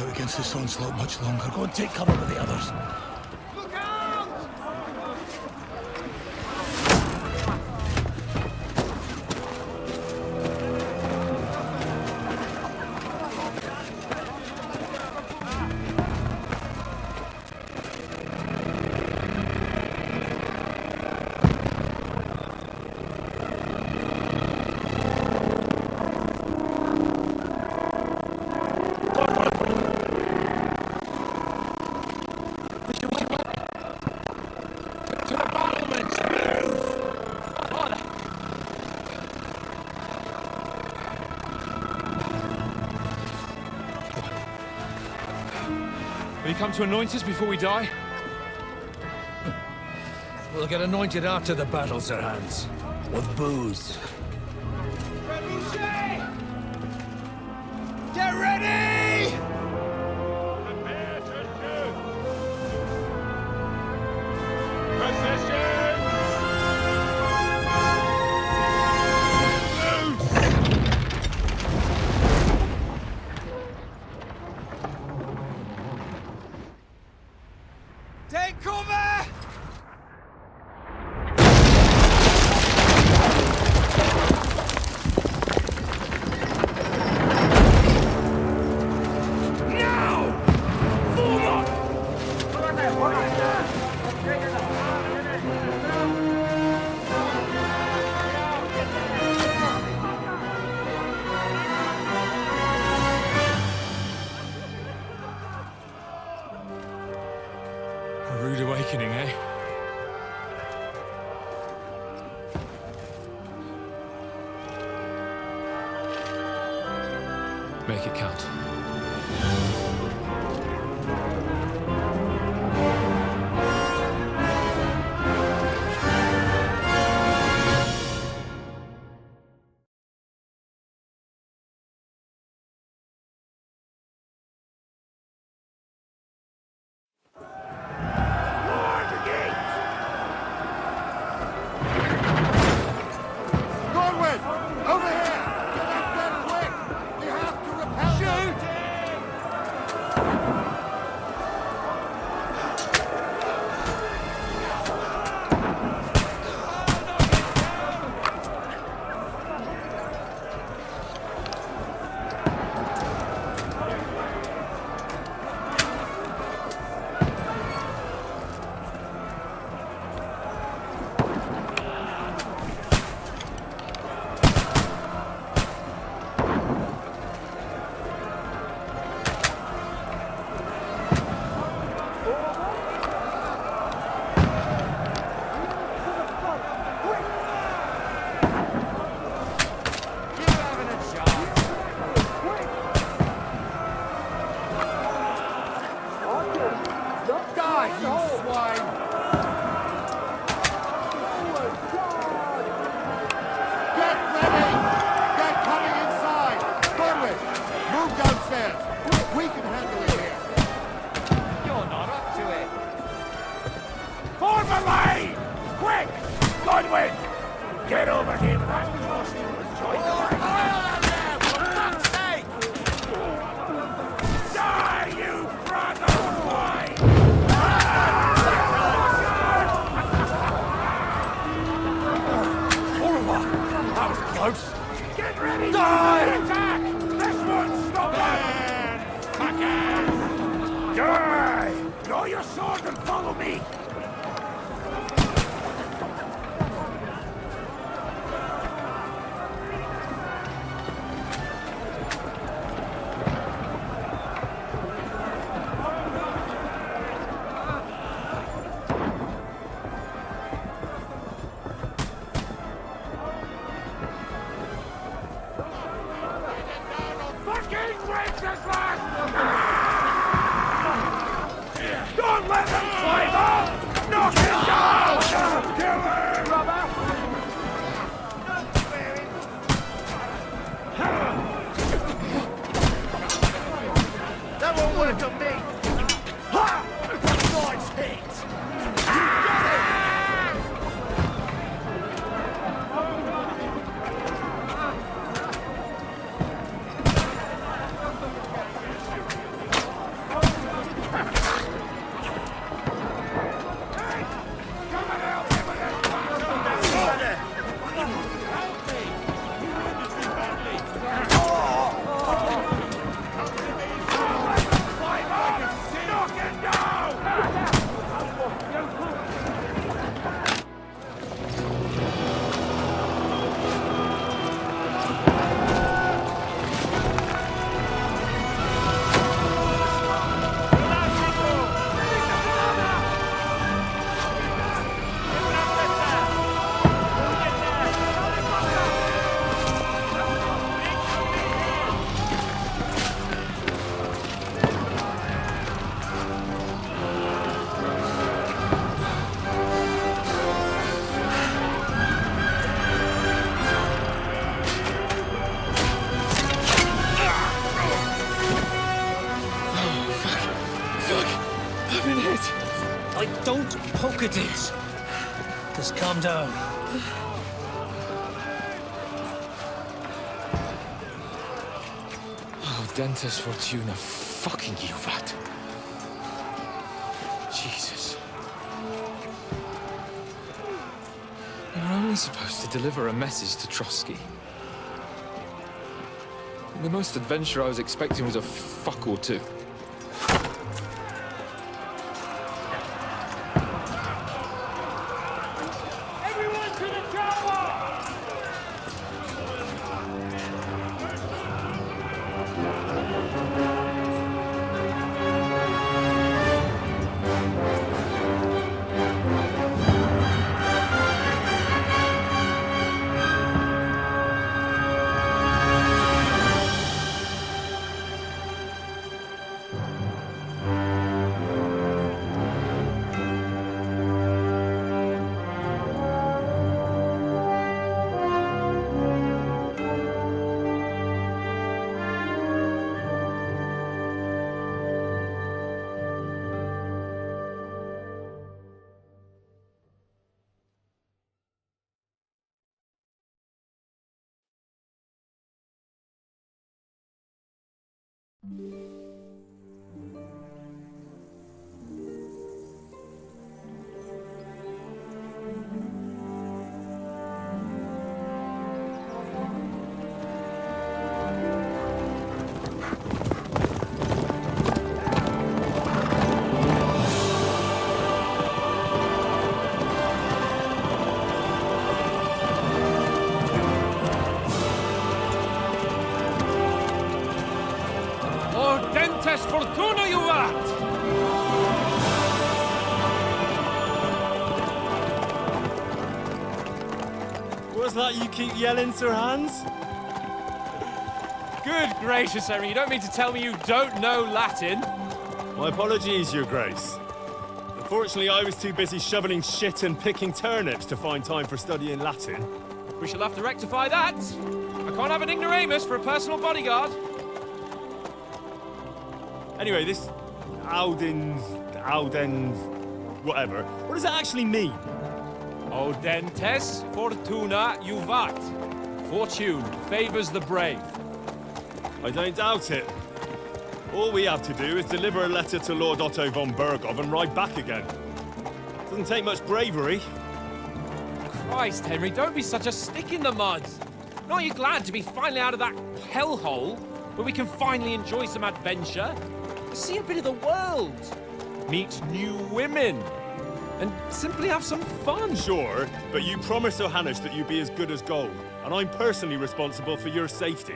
out against this onslaught much longer. Go and take cover with the others. Will you come to anoint us before we die? We'll get anointed after the battle, Sir Hans. With booze. Get ready! Prepare to shoot! Position! Take cover! A rude awakening, eh? Make it count. Get over here, Rattay! Join the Die, you brother of wine! Horrible! That was close! Get ready! Die! Attack! This one's not bad! Fuckers! Die! Draw your sword and follow me! Don't let them climb up! been hit. Don't poke at it. Just calm down. Oh, Dentes Fortuna, fucking you, Vat. Jesus. You're only supposed to deliver a message to Trotsky. The most adventure I was expecting was a fuck or two. Everyone to the tower! Dentes Fortuna, you vat! What's that you keep yelling, Sir Hans? Good gracious, Henry, you don't mean to tell me you don't know Latin? My apologies, Your Grace. Unfortunately, I was too busy shoveling shit and picking turnips to find time for studying Latin. We shall have to rectify that. I can't have an ignoramus for a personal bodyguard. Anyway, this Audens, whatever. What does it actually mean? O Dentes Fortuna Juvat. Fortune favors the brave. I don't doubt it. All we have to do is deliver a letter to Lord Otto von Bergov and ride back again. Doesn't take much bravery. Christ, Henry, don't be such a stick in the mud. Aren't you glad to be finally out of that hellhole where we can finally enjoy some adventure? See a bit of the world, meet new women, and simply have some fun. Sure, but you promised Johannes that you'd be as good as gold, and I'm personally responsible for your safety.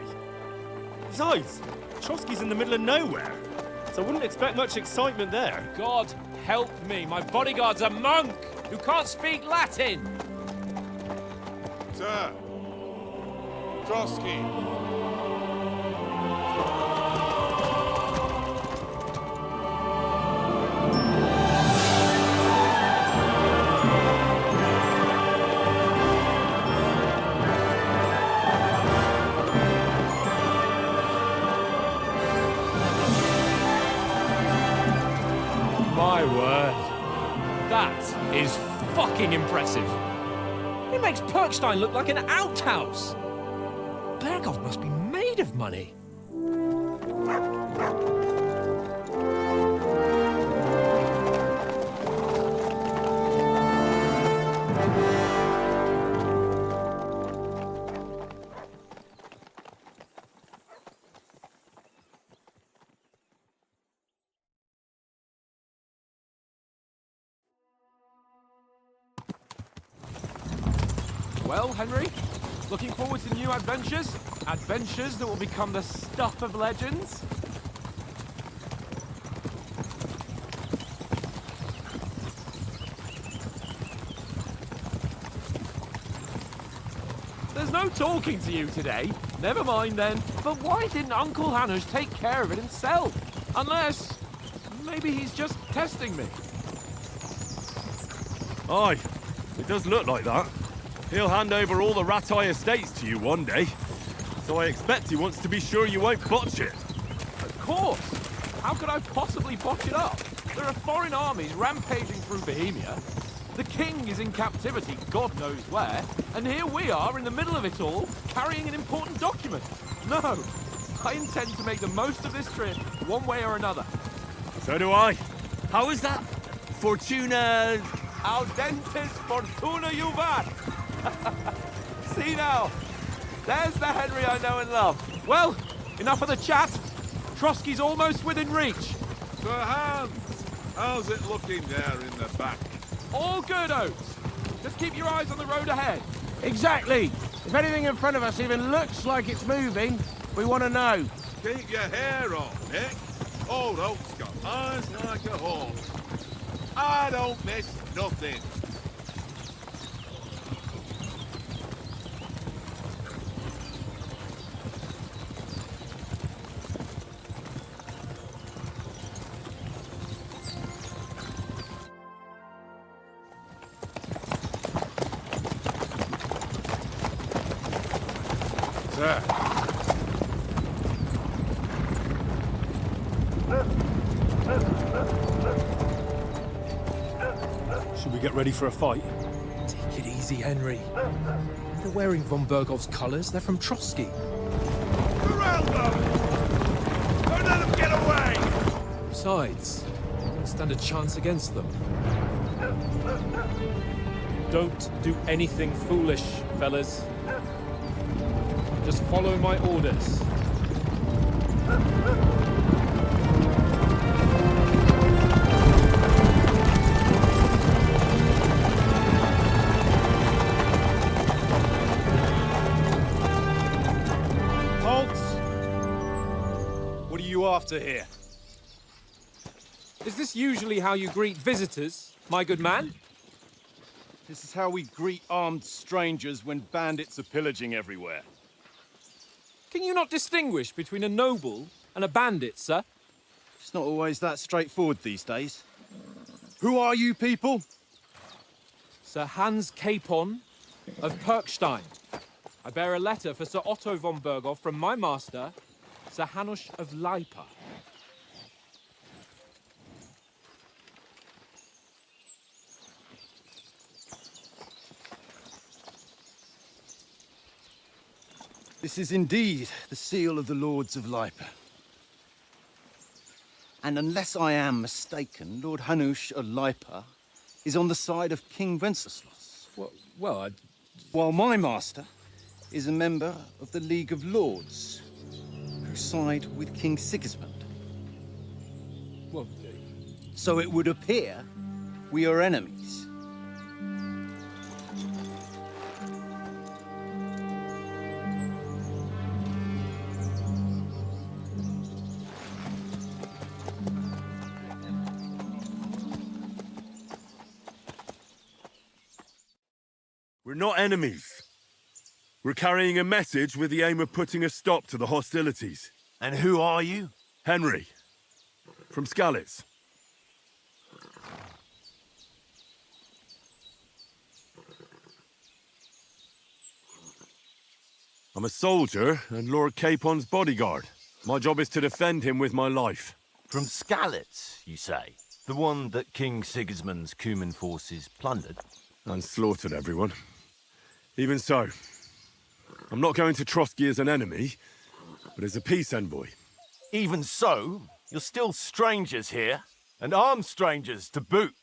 Besides, Trotsky's in the middle of nowhere, so I wouldn't expect much excitement there. God help me, my bodyguard's a monk who can't speak Latin. Sir! Trotsky! My word. That is fucking impressive. It makes Perkstein look like an outhouse. Bergov must be made of money. Well, Henry, looking forward to new adventures? Adventures that will become the stuff of legends? There's no talking to you today. Never mind then. But why didn't Uncle Hanush take care of it himself? Unless, maybe he's just testing me. Aye, it does look like that. He'll hand over all the Rattay estates to you one day. So I expect he wants to be sure you won't botch it. Of course. How could I possibly botch it up? There are foreign armies rampaging through Bohemia. The king is in captivity, God knows where, and here we are in the middle of it all, carrying an important document. No, I intend to make the most of this trip, one way or another. So do I. How is that? Fortuna... Audentes fortuna juvat! See now, there's the Henry I know and love. Well, enough of the chat. Trotsky's almost within reach. Sir Hans, how's it looking there in the back? All good, Oates. Just keep your eyes on the road ahead. Exactly. If anything in front of us even looks like it's moving, we want to know. Keep your hair on, Nick. Old Oak's got eyes like a hawk. I don't miss nothing. Sir. Should we get ready for a fight? Take it easy, Henry. They're wearing von Bergov's colours. They're from Trotsky. Corral them! Don't let them get away! Besides, don't stand a chance against them. Don't do anything foolish, fellas. Just follow my orders. What are you after here? Is this usually how you greet visitors, my good man? This is how we greet armed strangers when bandits are pillaging everywhere. Can you not distinguish between a noble and a bandit, sir? It's not always that straightforward these days. Who are you people? Sir Hans Capon of Perkstein. I bear a letter for Sir Otto von Berghoff from my master, Sir Hanush of Lipa. This is indeed the seal of the Lords of Lipa. And unless I am mistaken, Lord Hanush of Lipa is on the side of King Wenceslas. Well, While my master is a member of the League of Lords, who side with King Sigismund. well, So it would appear we are enemies. We're not enemies. We're carrying a message with the aim of putting a stop to the hostilities. And who are you? Henry, from Skalitz. I'm a soldier and Lord Capon's bodyguard. My job is to defend him with my life. From Skalitz, you say? The one that King Sigismund's Cuman forces plundered? And slaughtered everyone. Even so, I'm not going to Trotsky as an enemy, but as a peace envoy. Even so, you're still strangers here, and armed strangers to boot.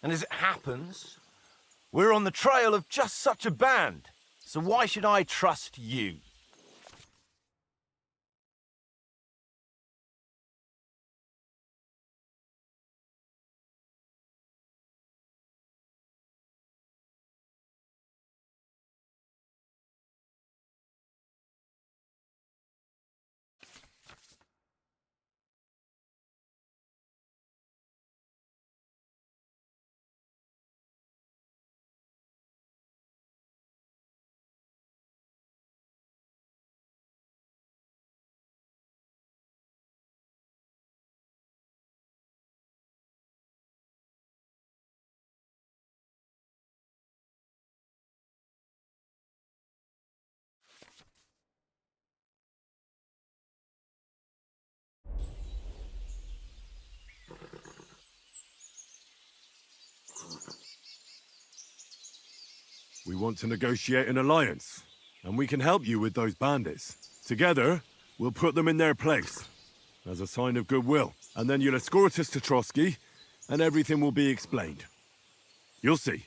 And as it happens, we're on the trail of just such a band. So why should I trust you? We want to negotiate an alliance, and we can help you with those bandits. Together, we'll put them in their place, as a sign of goodwill. And then you'll escort us to Trotsky, and everything will be explained. You'll see.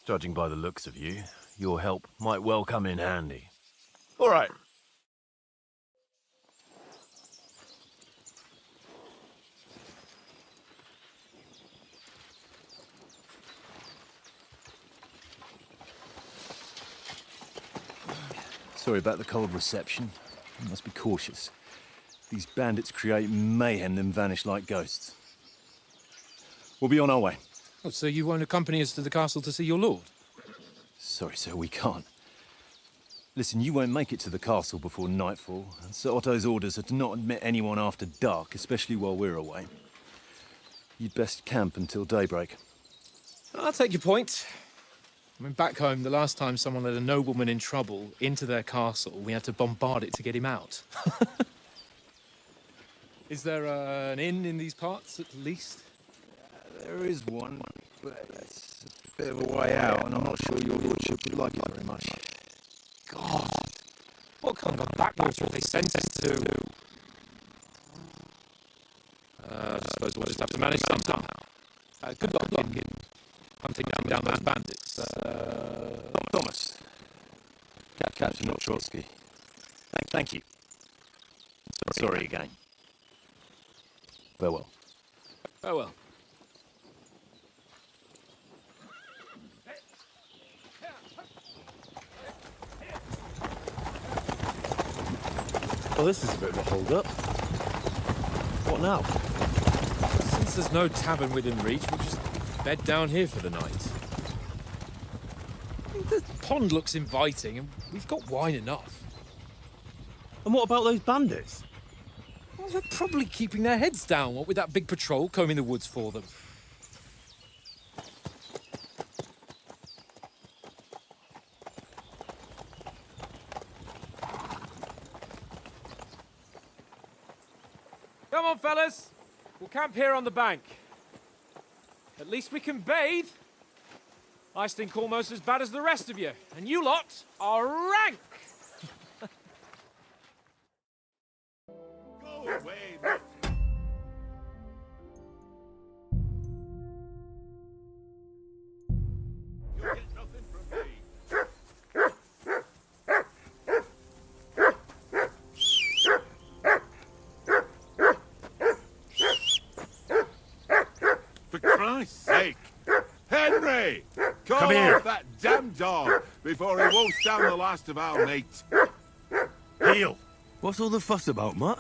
Judging by the looks of you, your help might well come in handy. All right. Sorry about the cold reception. You must be cautious. These bandits create mayhem, then vanish like ghosts. We'll be on our way. Oh, so you won't accompany us to the castle to see your lord? Sorry, sir, we can't. Listen, you won't make it to the castle before nightfall, and Sir Otto's orders are to not admit anyone after dark, especially while we're away. You'd best camp until daybreak. I'll take your point. I mean, back home, the last time someone let a nobleman in trouble into their castle, we had to bombard it to get him out. Is there an inn in these parts, at least? There is one, but it's a bit of a way out, and I'm not sure your lordship would like it very much. God, what kind of a backwater have they sent us to? I suppose we'll just have to manage somehow. Good luck in hunting down those bandits. Thomas. Captain not Trotsky. Thank you. Sorry again. Farewell. Farewell. Well, this is a bit of a hold-up. What now? Since there's no tavern within reach, we'll just bed down here for the night. The pond looks inviting, and we've got wine enough. And what about those bandits? Well, they're probably keeping their heads down, what with that big patrol combing the woods for them. Come on, fellas. We'll camp here on the bank. At least we can bathe. I stink almost as bad as the rest of you, and you lot are rank! Go away, look. You'll get nothing from me. For Christ's sake! Henry! Call here. off that damn dog before he wolfs down the last of our meat. Heel! What's all the fuss about, Mutt?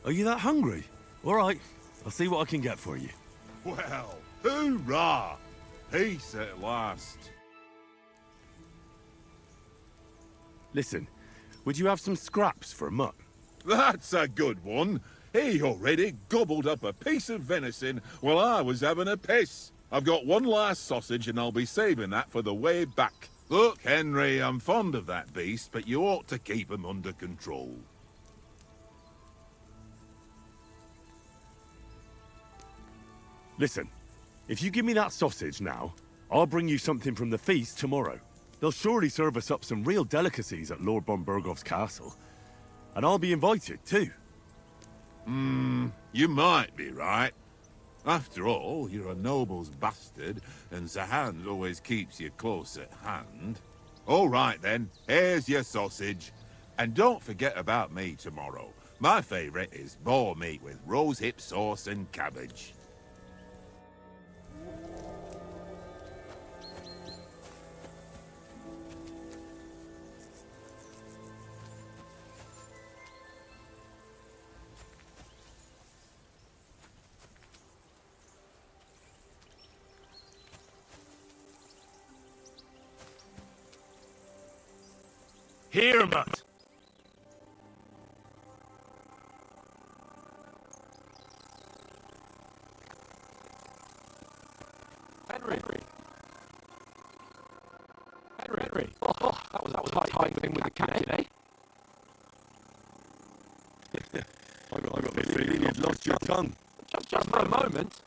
Are you that hungry? All right, I'll see what I can get for you. Well, hoorah! Peace at last. Listen, would you have some scraps for Mutt? That's a good one. He already gobbled up a piece of venison while I was having a piss. I've got one last sausage and I'll be saving that for the way back. Look, Henry, I'm fond of that beast, but you ought to keep him under control. Listen, if you give me that sausage now, I'll bring you something from the feast tomorrow. They'll surely serve us up some real delicacies at Lord von Bergov's castle. And I'll be invited, too. You might be right. After all, you're a noble's bastard, and Sir Hans always keeps you close at hand. All right, then. Here's your sausage. And don't forget about me tomorrow. My favourite is boar meat with rosehip sauce and cabbage. Here, Mutt! Henry. Oh, that was my timing with the captain, eh? I got the feeling you'd lost your tongue. Just for a moment.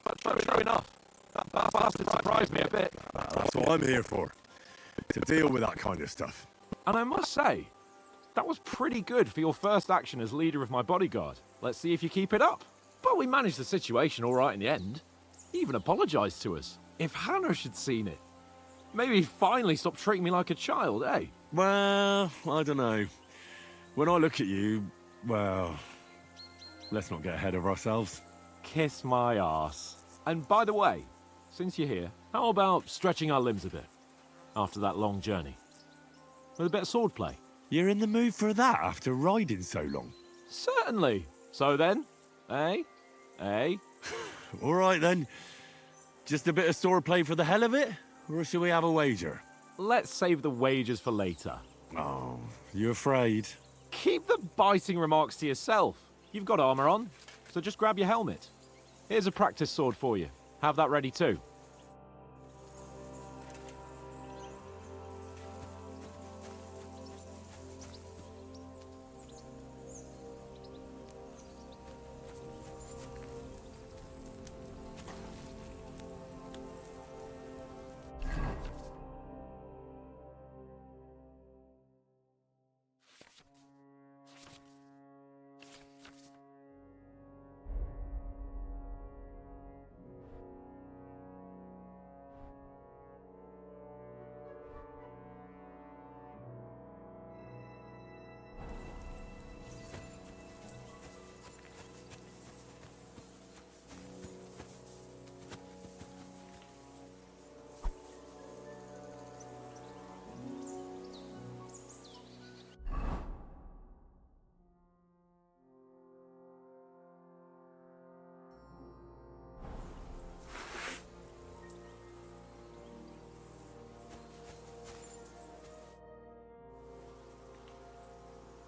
But true enough. That bastard surprised me a bit. That's what I'm here for. to deal with that kind of stuff. And I must say, that was pretty good for your first action as leader of my bodyguard. Let's see if you keep it up. But we managed the situation all right in the end. He even apologized to us. If Hanush had seen it, maybe he'd finally stop treating me like a child, eh? Well, I don't know. When I look at you, well, let's not get ahead of ourselves. Kiss my arse. And by the way, since you're here, how about stretching our limbs a bit after that long journey? With a bit of swordplay. You're in the mood for that after riding so long? Certainly. So then, eh? Eh? All right then. Just a bit of swordplay for the hell of it? Or should we have a wager? Let's save the wagers for later. Oh, you afraid? Keep the biting remarks to yourself. You've got armor on, so just grab your helmet. Here's a practice sword for you. Have that ready too.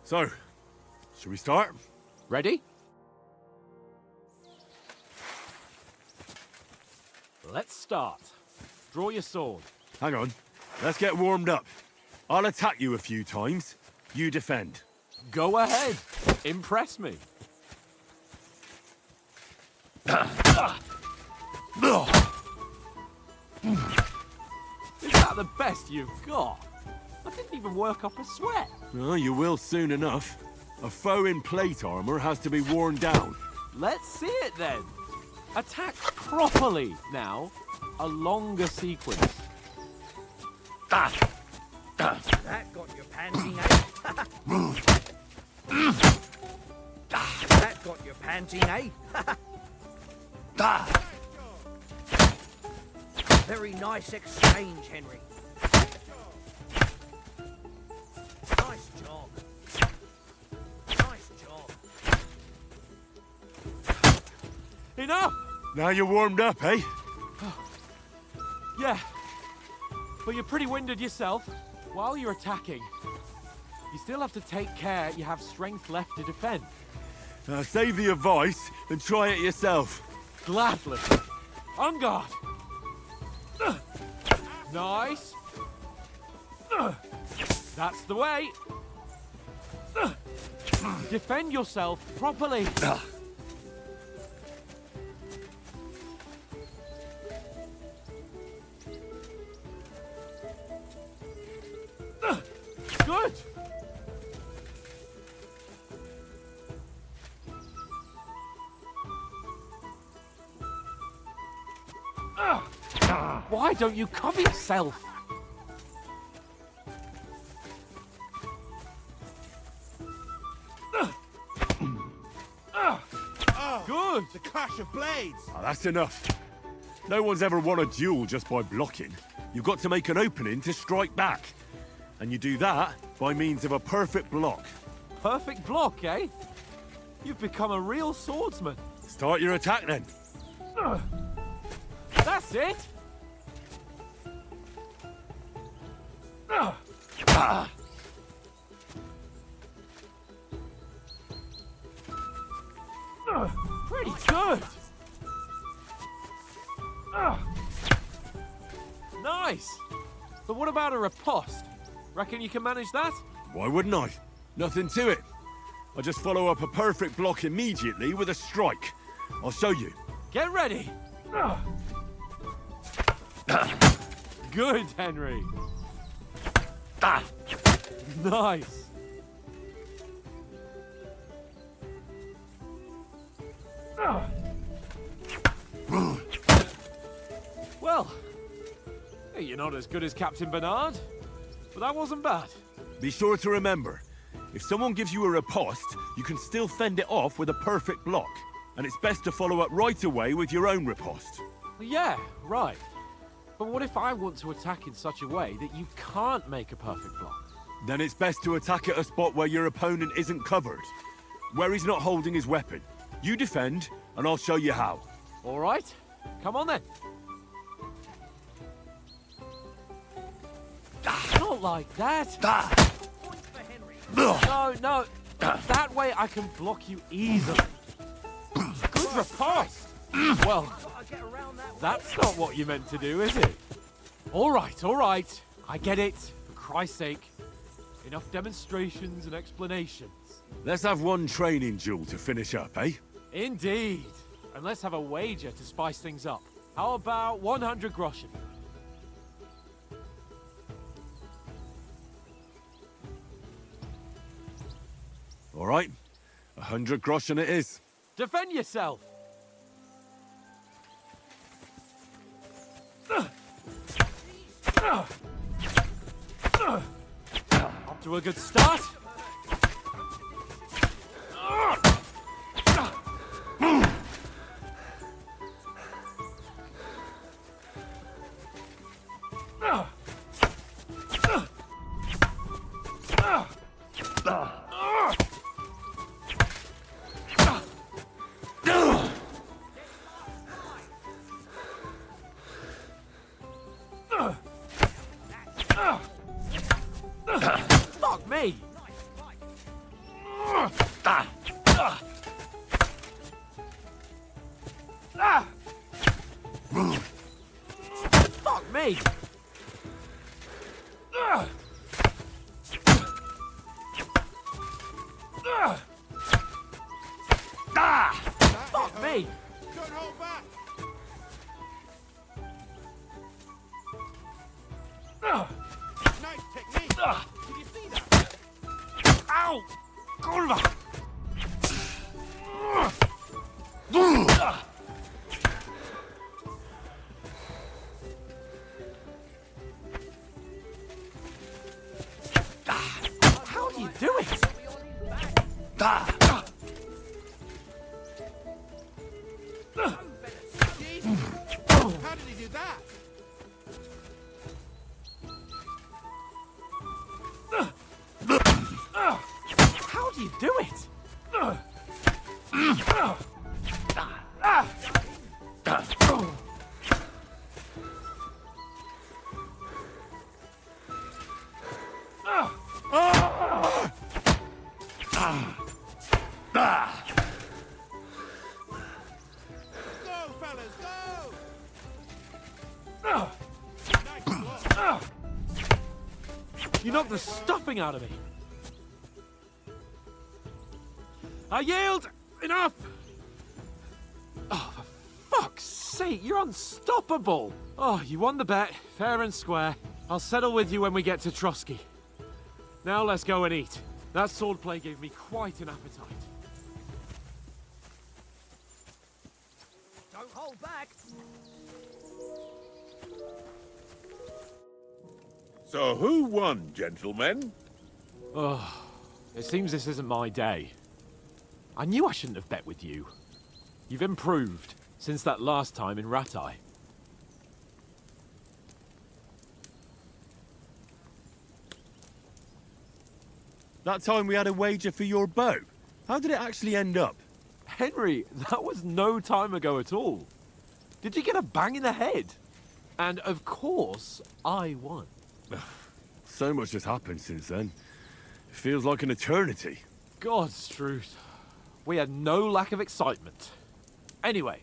So, should we start? Ready? Let's start. Draw your sword. Hang on. Let's get warmed up. I'll attack you a few times. You defend. Go ahead. Impress me. Is that the best you've got? I didn't even work up a sweat. Oh, you will soon enough. A foe in plate armor has to be worn down. Let's see it then. Attack properly now. A longer sequence. That got your panting, eh? That got your panting, eh? Very nice exchange, Henry. Nice job. Nice job. Enough! Now you're warmed up, eh? Yeah. But you're pretty winded yourself. While you're attacking, you still have to take care you have strength left to defend. Save the advice and try it yourself. Gladly. On guard. Nice. That's the way. Defend yourself properly. Good. Why don't you cover yourself? Good. The clash of blades! Oh, that's enough. No one's ever won a duel just by blocking. You've got to make an opening to strike back. And you do that by means of a perfect block. Perfect block, eh? You've become a real swordsman. Start your attack then. That's it. Pretty good. Nice. But what about a riposte? Reckon you can manage that? Why wouldn't I? Nothing to it. I just follow up a perfect block immediately with a strike. I'll show you. Get ready. Good, Henry. Nice. Well, hey, you're not as good as Captain Bernard, but that wasn't bad. Be sure to remember, if someone gives you a riposte, you can still fend it off with a perfect block. And it's best to follow up right away with your own riposte. Yeah, right. But what if I want to attack in such a way that you can't make a perfect block? Then it's best to attack at a spot where your opponent isn't covered. Where he's not holding his weapon. You defend, and I'll show you how. All right, come on then. Not like that. No. That way I can block you easily. Good riposte. Well, that's not what you meant to do, is it? All right. I get it. For Christ's sake. Enough demonstrations and explanations. Let's have one training duel to finish up, eh? Indeed. And let's have a wager to spice things up. How about 100 groschen? All right. 100 groschen it is. Defend yourself. Up to a good start. Fuck me! Fuck me! Fuck me! Don't hold back! Nice technique! Did you see that? Ow! Kurwa! How do you do it? Jesus! How did he do that? How do you do it? Go, fellas, go! You knocked the stuffing out of me. I yield! Enough! Oh, for fuck's sake, you're unstoppable! Oh, you won the bet, fair and square. I'll settle with you when we get to Trotsky. Now let's go and eat. That swordplay gave me quite an appetite. Don't hold back. So who won, gentlemen? Oh, it seems this isn't my day. I knew I shouldn't have bet with you. You've improved since that last time in Rattay. That time we had a wager for your bow. How did it actually end up? Henry, that was no time ago at all. Did you get a bang in the head? And of course, I won. So much has happened since then. It feels like an eternity. God's truth. We had no lack of excitement. Anyway,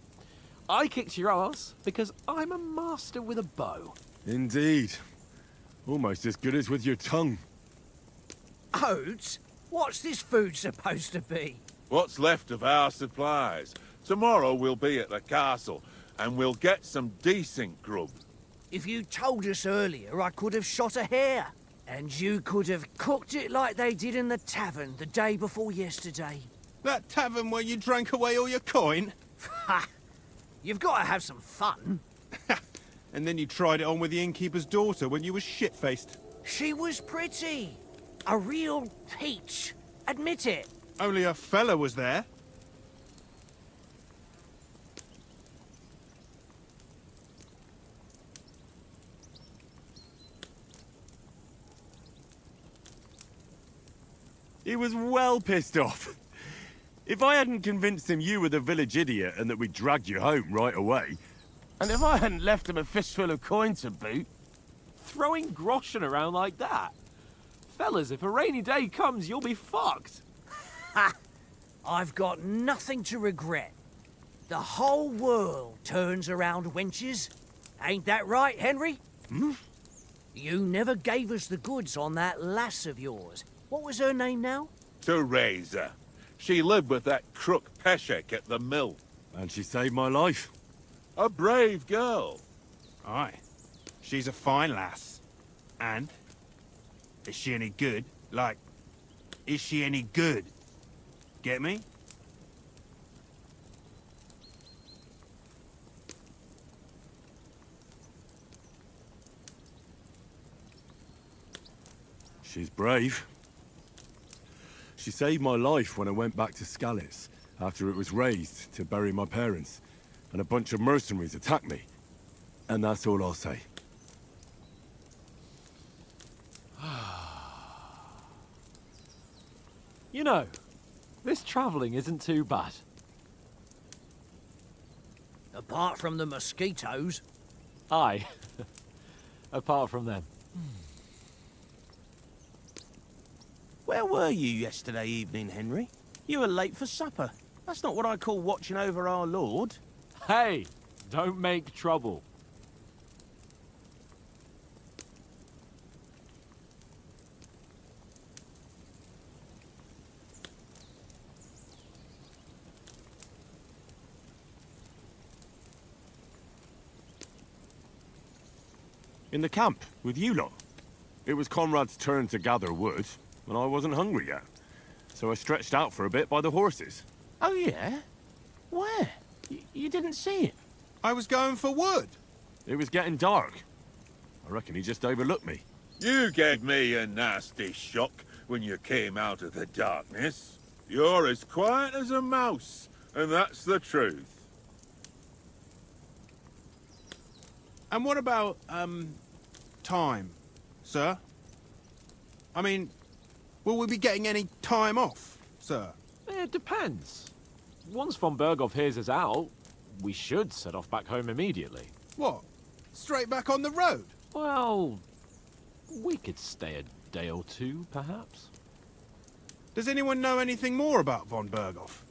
I kicked your ass because I'm a master with a bow. Indeed. Almost as good as with your tongue. Oats? What's this food supposed to be? What's left of our supplies. Tomorrow we'll be at the castle, and we'll get some decent grub. If you told us earlier, I could have shot a hare. And you could have cooked it like they did in the tavern the day before yesterday. That tavern where you drank away all your coin? Ha! You've got to have some fun. And then you tried it on with the innkeeper's daughter when you were shit-faced. She was pretty. A real peach. Admit it. Only a fella was there. He was well pissed off. If I hadn't convinced him you were the village idiot and that we dragged you home right away... And if I hadn't left him a fistful of coin to boot... Throwing groschen around like that? Fellas, if a rainy day comes, you'll be fucked. Ha! I've got nothing to regret. The whole world turns around wenches. Ain't that right, Henry? Hmm? You never gave us the goods on that lass of yours. What was her name now? Teresa. She lived with that crook Peshek at the mill. And she saved my life. A brave girl. Aye. She's a fine lass. And? Is she any good? Like, is she any good? Get me? She's brave. She saved my life when I went back to Skalitz after it was razed to bury my parents, and a bunch of mercenaries attacked me. And that's all I'll say. You know, this travelling isn't too bad. Apart from the mosquitoes. Aye. Apart from them. Where were you yesterday evening, Henry? You were late for supper. That's not what I call watching over our lord. Hey, don't make trouble. In the camp, with you lot. It was Conrad's turn to gather wood, and I wasn't hungry yet. So I stretched out for a bit by the horses. Oh, yeah? Where? You didn't see it? I was going for wood. It was getting dark. I reckon he just overlooked me. You gave me a nasty shock when you came out of the darkness. You're as quiet as a mouse, and that's the truth. And what about, time, sir? I mean, will we be getting any time off, sir? It depends. Once von Berghoff hears us out, we should set off back home immediately. What? Straight back on the road? Well, we could stay a day or two, perhaps. Does anyone know anything more about von Berghoff?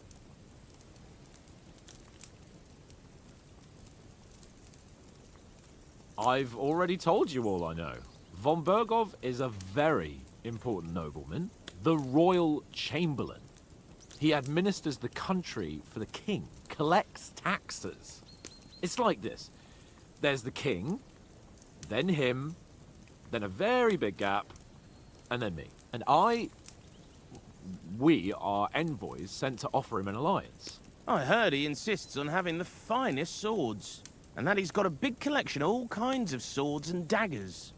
I've already told you all I know. Von Berghoff is a very important nobleman, the royal chamberlain. He administers the country for the king, collects taxes. It's like this. There's the king, then him, then a very big gap, and then me. And we are envoys sent to offer him an alliance. I heard he insists on having the finest swords, and that he's got a big collection of all kinds of swords and daggers.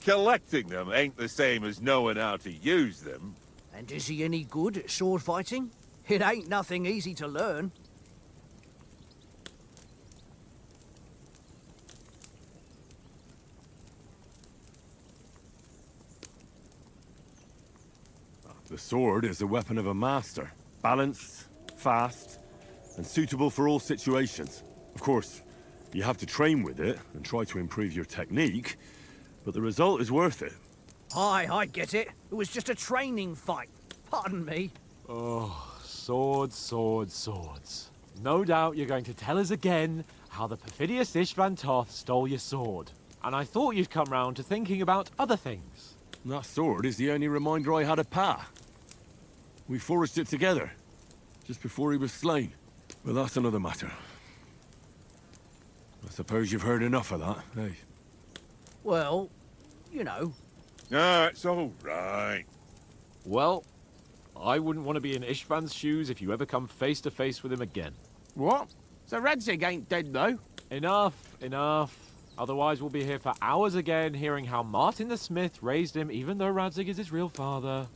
Collecting them ain't the same as knowing how to use them. And is he any good at sword fighting? It ain't nothing easy to learn. The sword is the weapon of a master. Balanced, fast, and suitable for all situations. Of course, you have to train with it and try to improve your technique, but the result is worth it. Aye, I get it. It was just a training fight. Pardon me. Oh, swords, swords, swords. No doubt you're going to tell us again how the perfidious Istvan Toth stole your sword. And I thought you'd come round to thinking about other things. That sword is the only reminder I had of Pa. We forged it together, just before he was slain. But that's another matter. I suppose you've heard enough of that, eh? Well, you know, Ah, it's all right. Well, I wouldn't want to be in Ishvan's shoes if you ever come face to face with him again. What? So Rattay ain't dead, though? Enough, enough. Otherwise, we'll be here for hours again, hearing how Martin the Smith raised him, even though Radzig is his real father.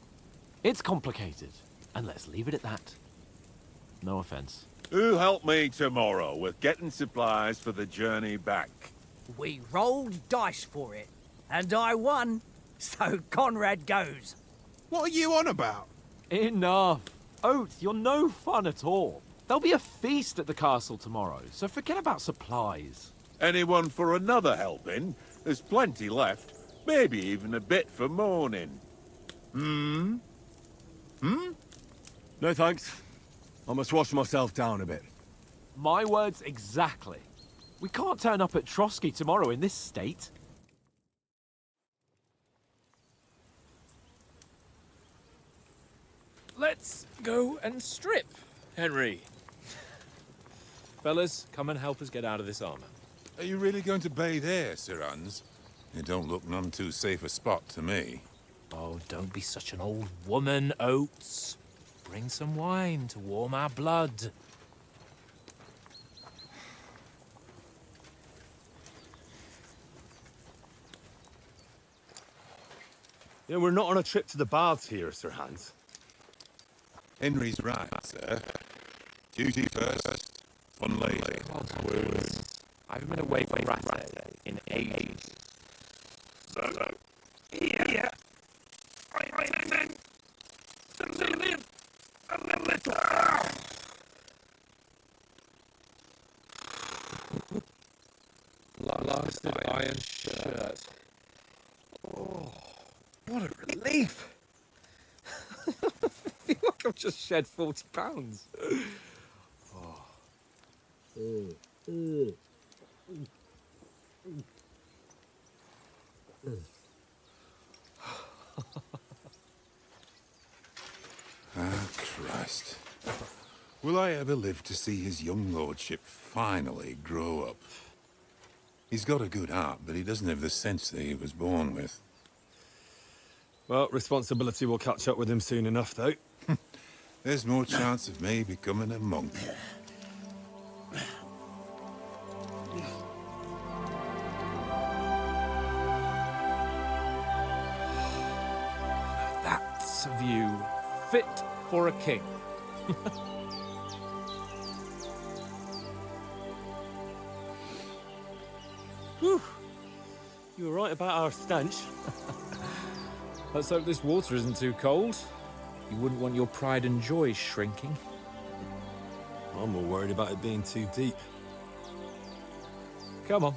It's complicated, and let's leave it at that. No offense. Who'll help me tomorrow with getting supplies for the journey back? We rolled dice for it, and I won. So Conrad goes. What are you on about? Enough. Oath, you're no fun at all. There'll be a feast at the castle tomorrow, so forget about supplies. Anyone for another helping? There's plenty left. Maybe even a bit for morning. No thanks. I must wash myself down a bit. My words exactly. We can't turn up at Trotsky tomorrow in this state. Let's go and strip, Henry. Fellas, come and help us get out of this armor. Are you really going to bathe here, Sir Hans? It don't look none too safe a spot to me. Oh, don't be such an old woman, Oates. Bring some wine to warm our blood. You know, we're not on a trip to the baths here, Sir Hans. Henry's right, sir. Duty first, fun later. I haven't been away from Rattay in ages. So, Yeah. I meant to live a little. Lost iron shirt. Oh, what a relief! I feel like I've just shed 40 pounds. ah, Christ. Will I ever live to see his young lordship finally grow up? He's got a good heart, but he doesn't have the sense that he was born with. Well, responsibility will catch up with him soon enough, though. There's more chance of me becoming a monk. That's a view fit for a king. Whew. You were right about our stench. Let's hope this water isn't too cold. You wouldn't want your pride and joy shrinking. I'm more worried about it being too deep. Come on.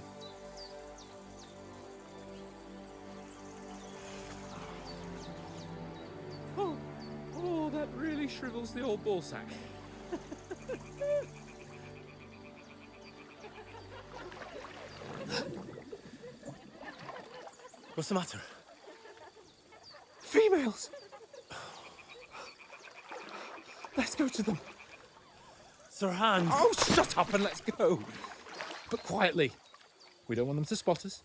Oh, that really shrivels the old ball sack. What's the matter? Females! Let's go to them. Sir Hans! Oh, shut up and let's go. But quietly. We don't want them to spot us.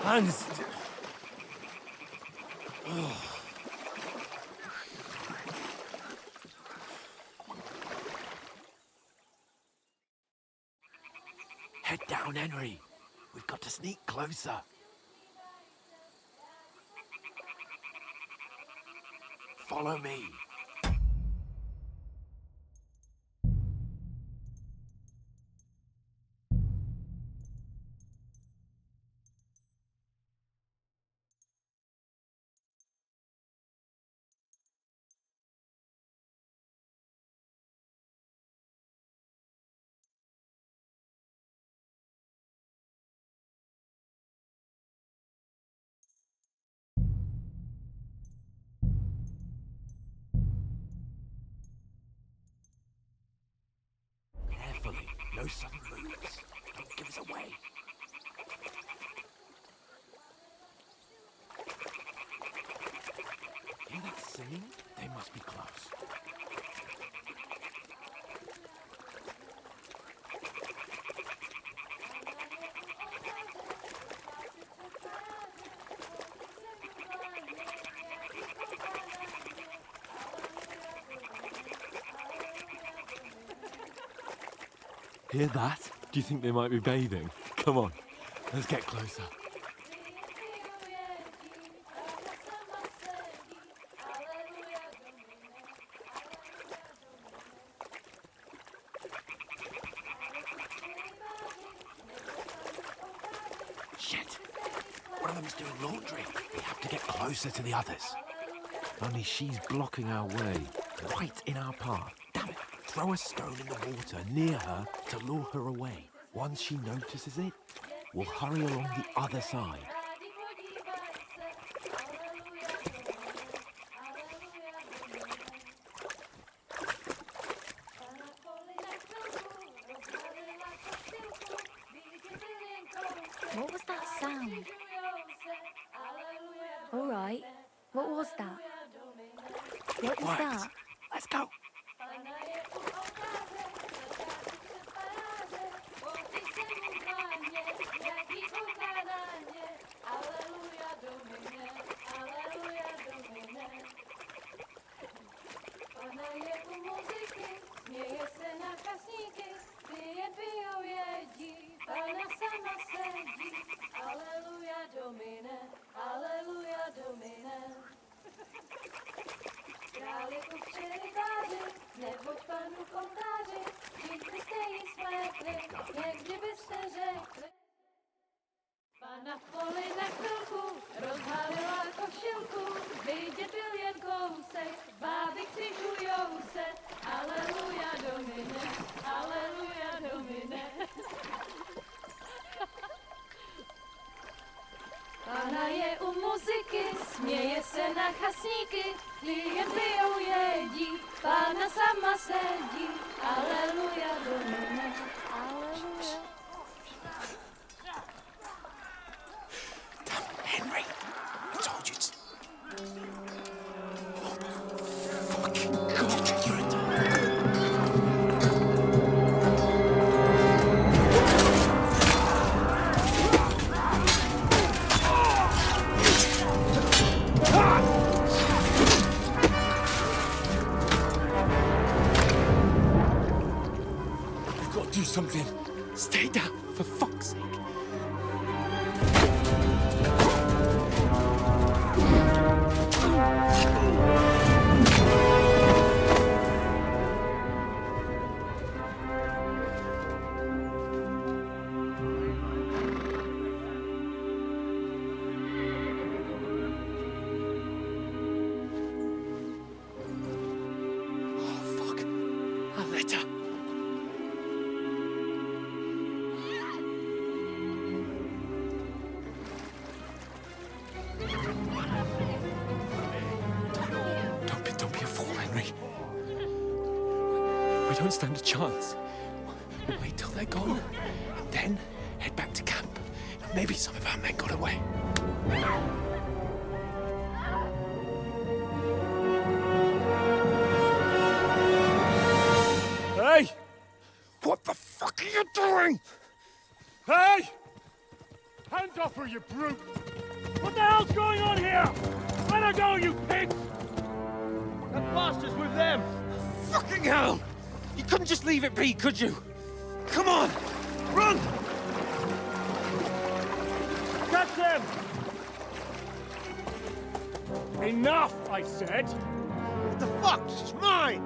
Hans! Head down, Henry. We've got to sneak closer. Follow me. Hear that? Do you think they might be bathing? Come on, let's get closer. Shit! One of them's doing laundry. We have to get closer to the others. Only she's blocking our way, right in our path. Damn it! Throw a stone in the water near her to lure her away. Once she notices it, we'll hurry along the other side. What was that sound? All right. What was that? What was that? Let's go. Pana v poli na chvilku rozhalila košilku, vidět byl jen kousek, báby křižujou se, aleluja Domine, aleluja Domine. Pana je u muziky, směje se na chasníky, ty jen pijou jedí, Pána sama sedí, aleluja Domine, aleluja. Henry, I told you it's... Fucking God, you're a... We've got to do something. Stay down, for fuck's sake. We don't stand a chance. We'll wait till they're gone, and then head back to camp. Maybe some of our men got away. Hey! What the fuck are you doing? Hey! Hands off her, you brute! What the hell's going on here? Let her go, you pigs! That bastard's with them! Fucking hell! You couldn't just leave it be, could you? Come on! Run! Catch them! Enough, I said! What the fuck? It's mine!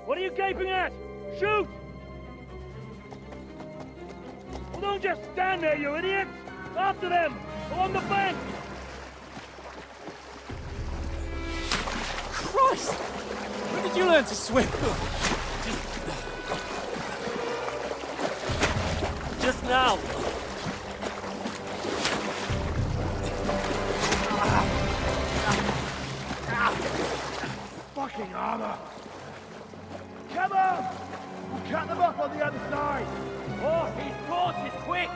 What are you gaping at? Shoot! Well, don't just stand there, you idiots! After them! Along the bank! Christ! When did you learn to swim? Just now! Fucking armor! Come on! We'll cut them off on the other side! Oh, his force is quick!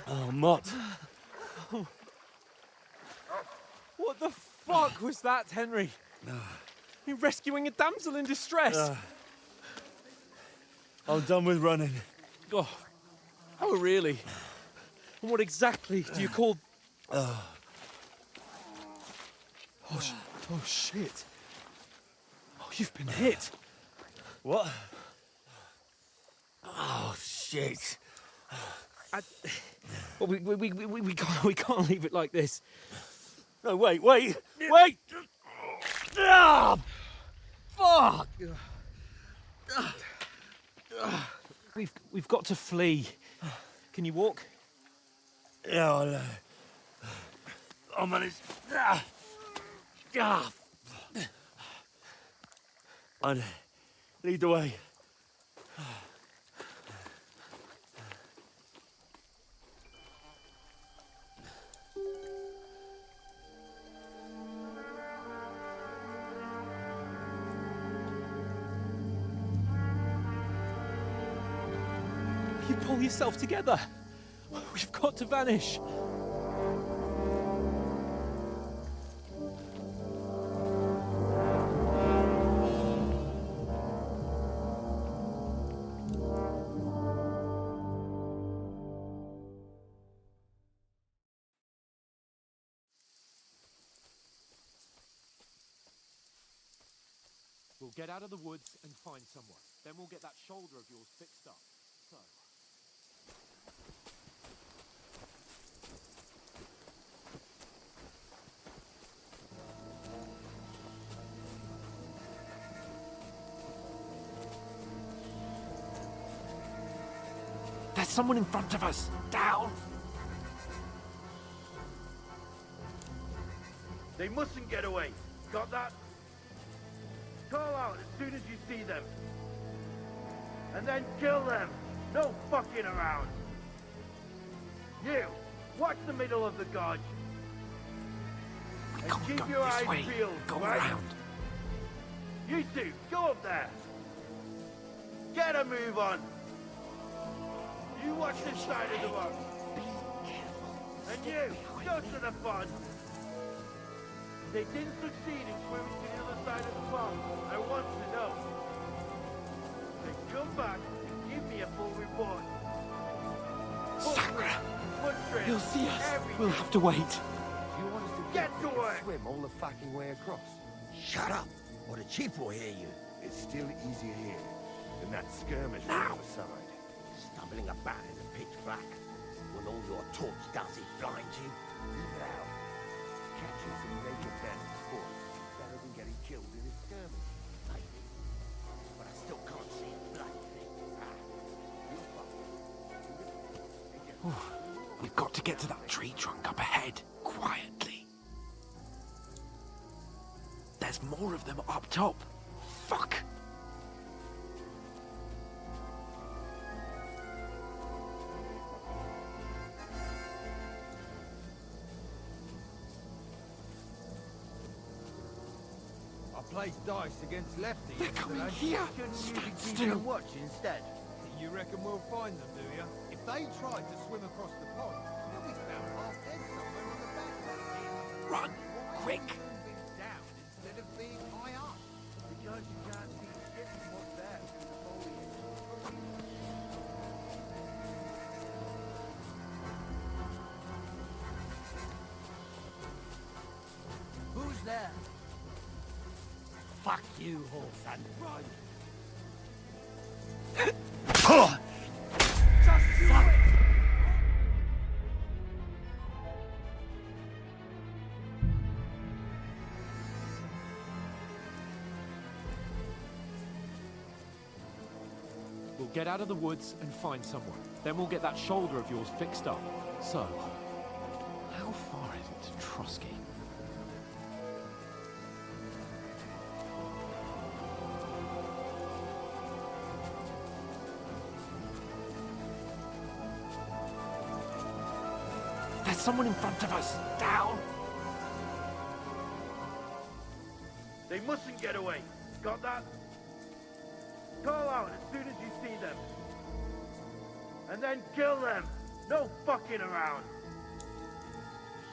Oh, Mott. What the fuck was that, Henry? You rescuing a damsel in distress? I'm done with running. Oh, oh, really? And what exactly do you call... Oh, oh, shit. Oh, you've been hit. What? Oh, shit. Well, we can't leave it like this. No, wait! Ah! Fuck! We've got to flee. Can you walk? Yeah, I'll manage. I'd lead the way. You pull yourself together. We've got to vanish. We'll get out of the woods and find someone. Then we'll get that shoulder of yours fixed up. So... There's someone in front of us! Down! They mustn't get away. Got that? Call out as soon as you see them. And then kill them. No fucking around. You, watch the middle of the gorge. And keep your eyes peeled, Go right? around. You two, go up there. Get a move on. You watch this side of the box. And you, go to the fun. They didn't succeed in swimming to the other side of the pond. I want to know. Then come back and give me a full report. Sakura! Footprints, You'll see us. everything. We'll have to wait. You want us to Get to work. swim all the fucking way across? Shut up, or the chief will hear you. It's still easier here than that skirmish on the other side. Stumbling about in the pitch black, when all your torch does is blind you. Leave it out. Catching some naked men in sport is better than getting killed in a skirmish. Maybe. But I still can't see a bloody thing. We've got to get to that tree trunk up ahead, quietly. There's more of them up top. Fuck! I played dice against Lefty They're coming yesterday. here. Shouldn't you Stand be keeping still. watch instead? You reckon we'll find them, do you? If they tried to swim across the pond, they'll be found half dead somewhere on the back. Run! Quick! Being down instead of being high up. Because you can't see shit from up there through the foliage. Who's there? Fuck you, Horfan. Run! We'll get out of the woods and find someone. Then we'll get that shoulder of yours fixed up. So, how far is it to Trotsky? There's someone in front of us! Down! They mustn't get away. Got that? Call out as soon as you see them. and then kill them. No fucking around.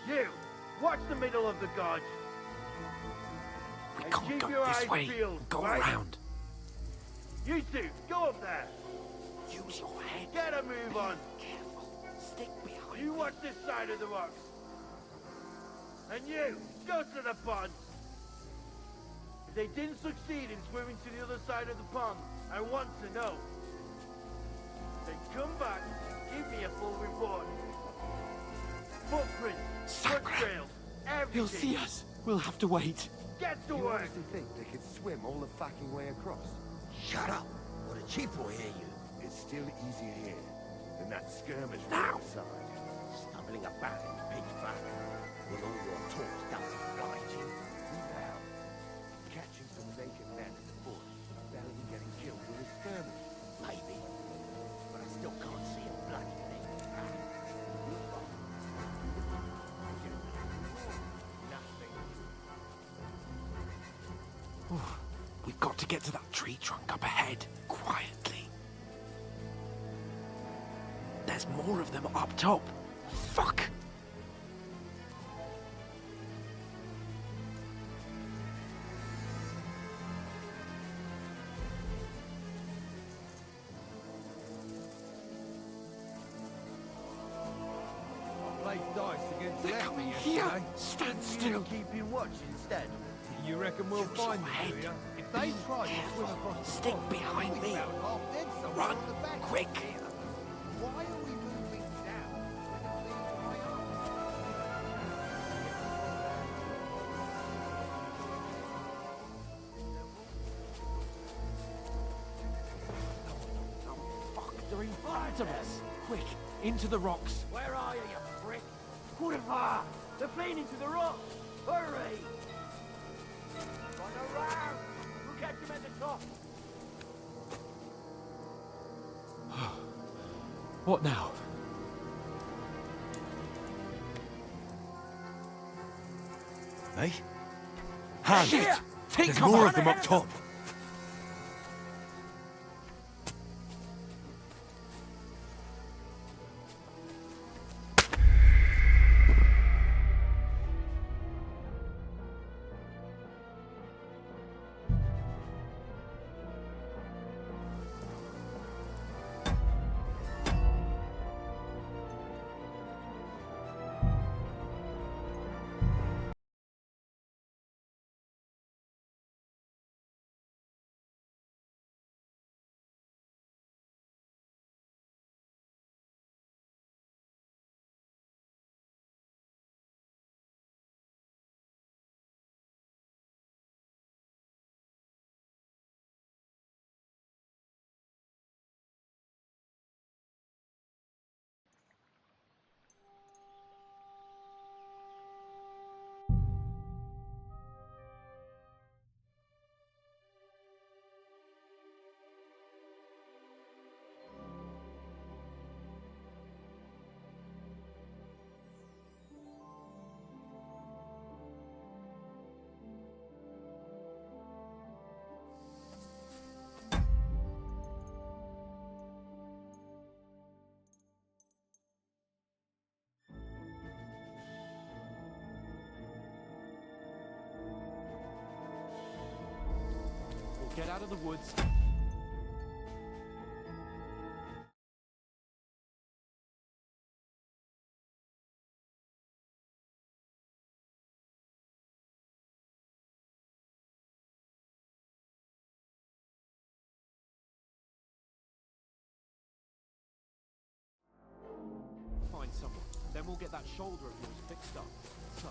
You, watch the middle of the gorge. We And can't keep go your this eyes way. peeled, Go right? around. You two, go up there. Use your head. Get a move on. Careful. Stick behind You me. watch this side of the rocks. And you, go to the pond. If they didn't succeed in swimming to the other side of the pond, I want to know. Then come back and give me a full report. Footprints, foot trails, everything. He'll see us. We'll have to wait. Get to You work. honestly think they could swim all the fucking way across? Shut up, or the chief will hear you. It's still easier here than that skirmish Now. side. Stumbling about in the pitch black, with all your talks doesn't blind you. Now, catching some naked men in the bush is better than getting killed in a skirmish. Maybe, but I still can't see a bloody thing. Nothing. We've got to get to that tree trunk up ahead, quietly. There's more of them up top. Fuck! Played dice against They're Lefty coming yesterday. here! Stand still! Keep you watch instead. You reckon we'll find them, do you? If they try to swim across the Stick pond, behind we'll be me. about half dead somewhere Run! on the back. Quick! Why are we moving down when the things dry up? Fuck, they're in front of us! Quick, into the rocks! Where are you, you prick? Boulevard! They're fleeing into the rocks! Hurry! Run around! We'll catch them at the top! What now? Hey? Hand! Shit! Take There's cover! more of them up top! We'll get out of the woods. Find someone. Then we'll get that shoulder of yours fixed up. So,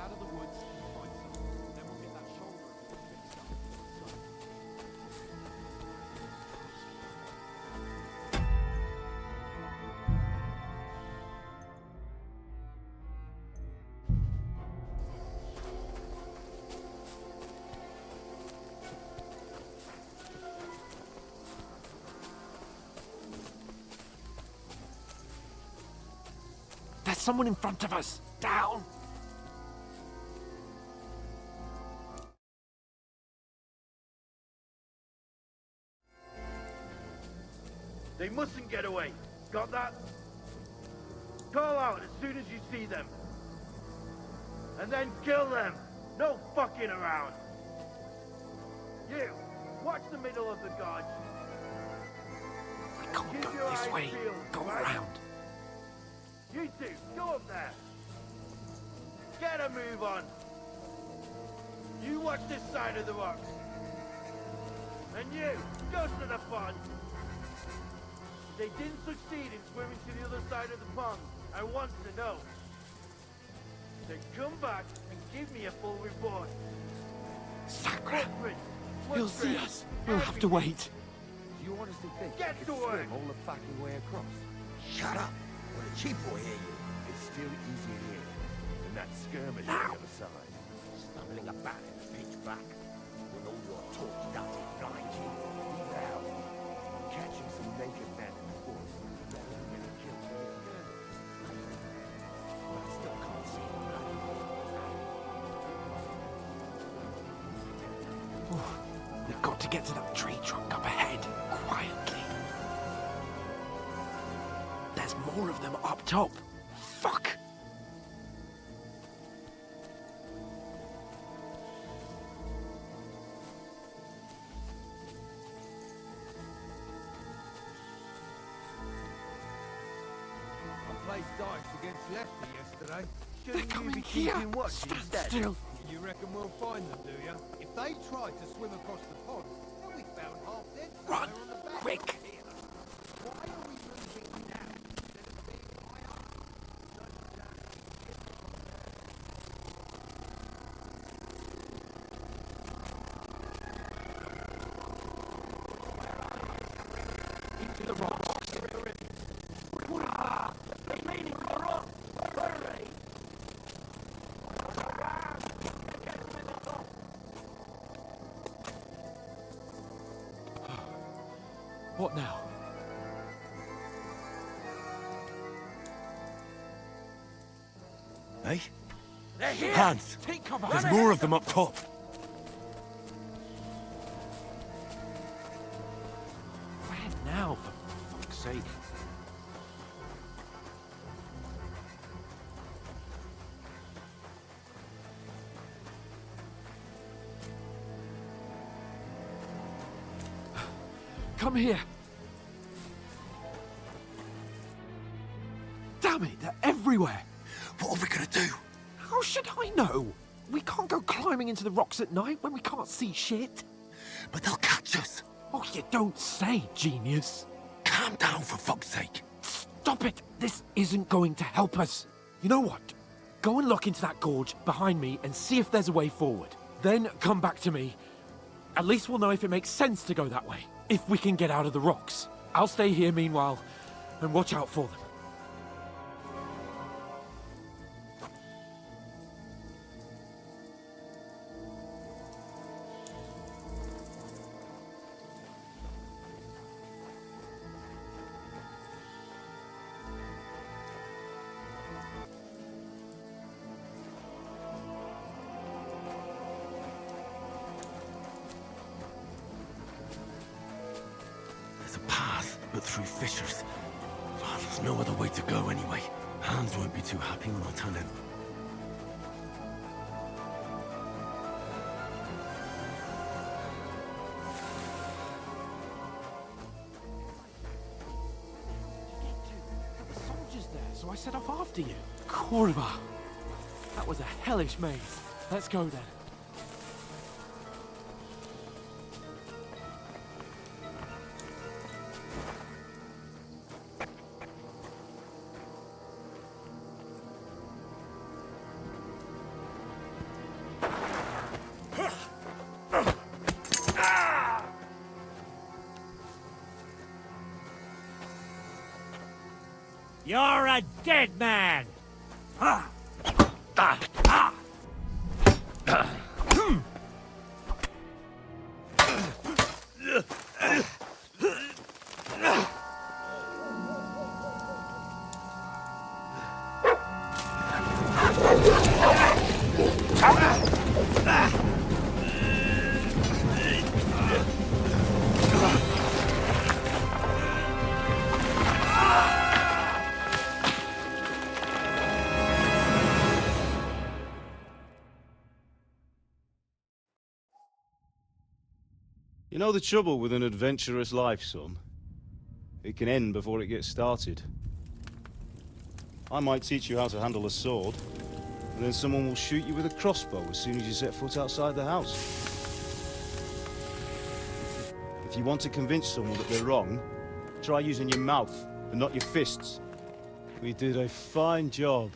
out of the woods and find something. Then we'll get that shoulder of yours fixed up. There's someone in front of us! Down! They mustn't get away. Got that? Call out as soon as you see them. And then kill them. No fucking around. You, watch the middle of the gorge. We can't go this way. Go around. You two, go up there. Get a move on. You watch this side of the rocks. And you, go to the pond. If they didn't succeed in swimming to the other side of the pond, I want to know. Then come back and give me a full report. Sacra! Footprints, He'll see footprints, us. We'll have to wait. Do you honestly think Get you to can work. swim all the fucking way across? Shut up! When a cheap boy hear you. It's still easier here than that skirmish on the other side. Stumbling about in the pitch black. With all your talk doesn't blind you. Leave the house. Catching some naked men in the forest is better than getting killed in a skirmish. But I still can't see the bloody We've got to get to that tree trunk up ahead, quietly. There's more of them up top. Fuck! I played dice against Lefty yesterday. They're Shouldn't you coming be here. keeping watch Stand instead? still. You reckon we'll find them, do you? If they tried to swim across the pond, they'll be found half dead Run, somewhere on the bank quick. up here. Why are we moving now instead of being high up? Into the rocks. What now? Hey? They're here. Hans! Take cover. There's more of them up top. Where now, for fuck's sake? Come here. Damn it, they're everywhere. What are we gonna do? How should I know? We can't go climbing into the rocks at night when we can't see shit. But they'll catch us. Oh, you don't say, genius. Calm down, for fuck's sake. Stop it. This isn't going to help us. You know what? Go and look into that gorge behind me and see if there's a way forward. Then come back to me. At least we'll know if it makes sense to go that way. If we can get out of the rocks. I'll stay here meanwhile and watch out for them. There's a path, but through fissures. Oh, there's no other way to go anyway. Hans won't be too happy when I tell him. The soldiers there, so I set off after you. Corva. That was a hellish maze. Let's go then. You're a dead man! You know the trouble with an adventurous life, son? It can end before it gets started. I might teach you how to handle a sword, and then someone will shoot you with a crossbow as soon as you set foot outside the house. If you want to convince someone that they're wrong, try using your mouth and not your fists. We did a fine job.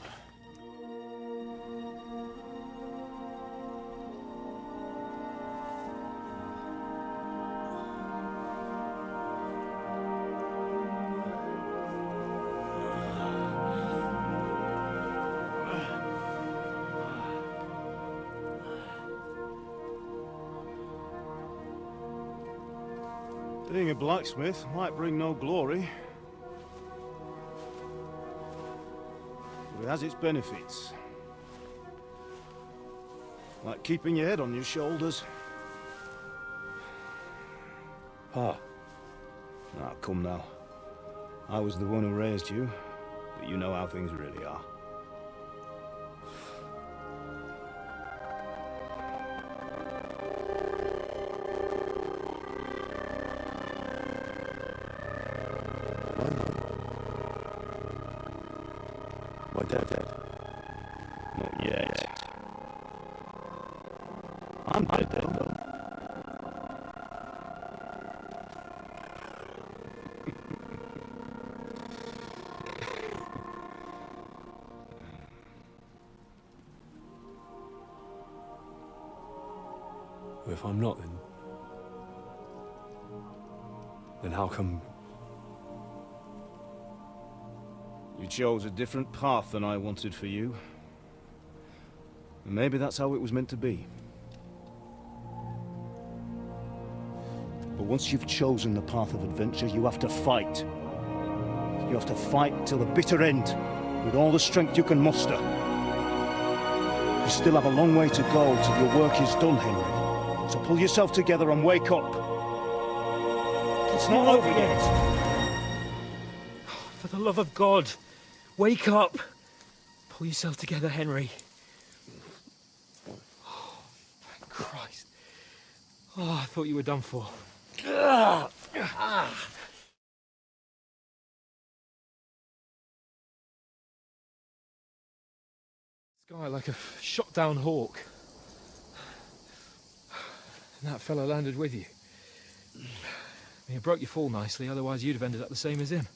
Being a blacksmith might bring no glory, but it has its benefits. Like keeping your head on your shoulders. Pa. Ah, come now. I was the one who raised you, but you know how things really are. My dad dead? Not yet. I'm dead though. Well, if I'm not, then how come? You chose a different path than I wanted for you. And maybe that's how it was meant to be. But once you've chosen the path of adventure, you have to fight. You have to fight till the bitter end, with all the strength you can muster. You still have a long way to go till your work is done, Henry. So pull yourself together and wake up. It's not over yet. For the love of God, wake up! Pull yourself together, Henry. Oh, thank Christ. Oh, I thought you were done for. Sky like a shot-down hawk. And that fella landed with you. You broke your fall nicely, otherwise you'd have ended up the same as him.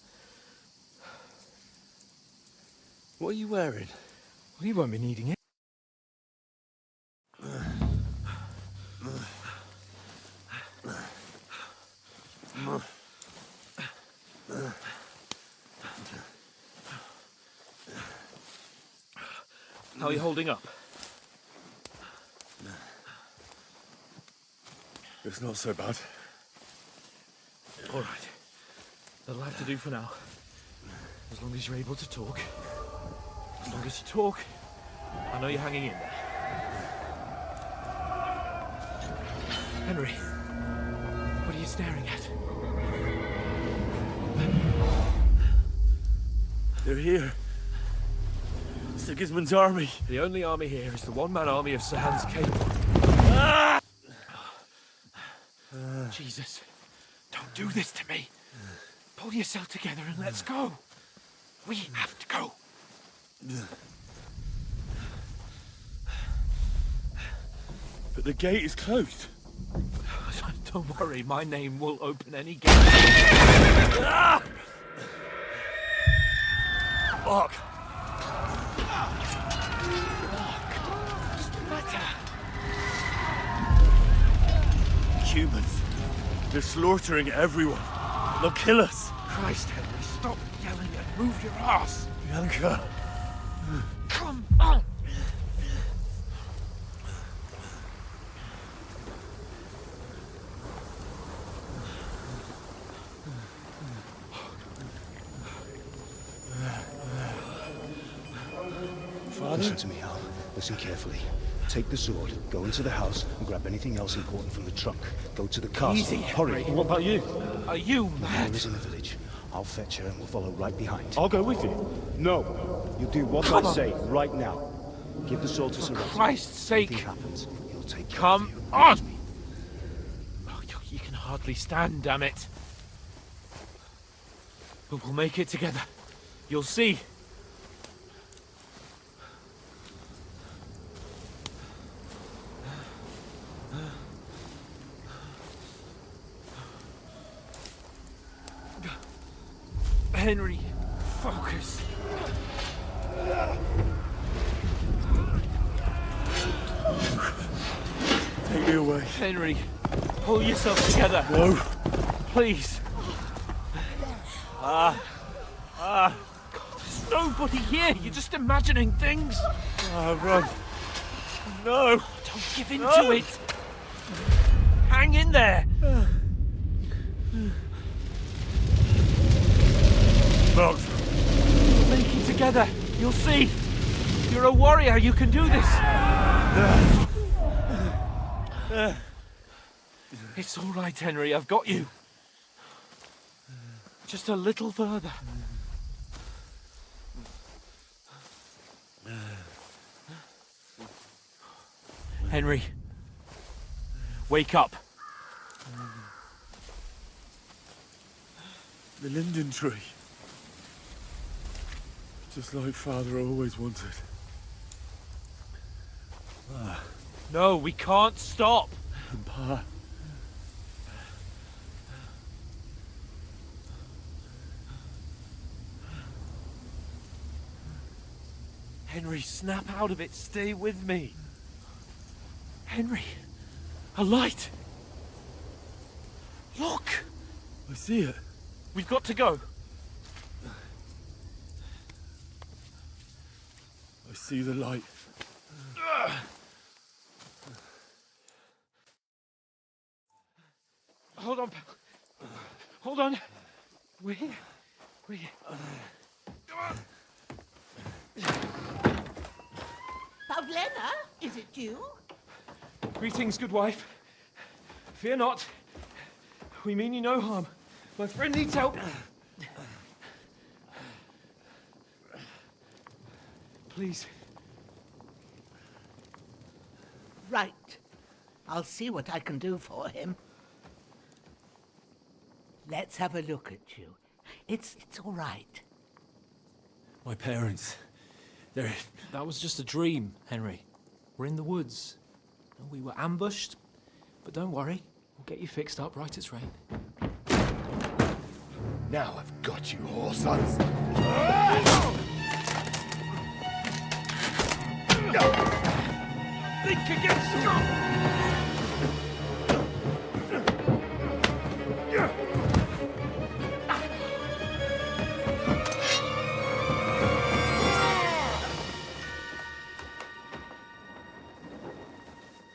What are you wearing? Well, he won't be needing it. How are you holding up? It's not so bad. All right. That'll have to do for now. As long as you're able to talk. As long as you talk, I know you're hanging in there. Henry, what are you staring at? They're here. Sigismund's army. The only army here is the one-man army of Sir Hans Cable. Jesus, don't do this to me. Pull yourself together and let's go. We have to go. But the gate is closed. Don't worry, my name will open any gate. Fuck. What's the matter? Humans. They're slaughtering everyone. They'll kill us. Christ, Henry, stop telling you, move your ass. Bianca. Come on. Listen to me, Hal. Listen carefully. Take the sword, go into the house, and grab anything else important from the trunk. Go to the castle. Easy, Hurry. Henry. What about you? Are you mad? Mother is in the village. I'll fetch her and we'll follow right behind. I'll go with you. No. You do what Come I on. say right now. Give the sword to For Sarah. Christ's sake. Anything happens, he'll take care Come of you. on! Oh, you can hardly stand, damn it. But we'll make it together. You'll see. Henry, focus. Take me away. Henry, pull yourself together. No. Please. God, there's nobody here. You're just imagining things. Run. No. Don't give in to it. Hang in there. Not. We'll make it together. You'll see. You're a warrior. You can do this. It's all right, Henry. I've got you. Just a little further. Henry, wake up. The linden tree. Just like Father always wanted. No, we can't stop. And Pa. Henry, snap out of it. Stay with me. Henry, a light. Look. I see it. We've got to go. I see the light. Hold on. Hold on. We're here. We're here. Pavlena, is it you? Greetings, good wife. Fear not. We mean you no harm. My friend needs help. Please. Right. I'll see what I can do for him. Let's have a look at you. It's all right. My parents. They're... That was just a dream, Henry. We're in the woods. We were ambushed, but don't worry. We'll get you fixed up right as rain. Now I've got you, whoresons. Think against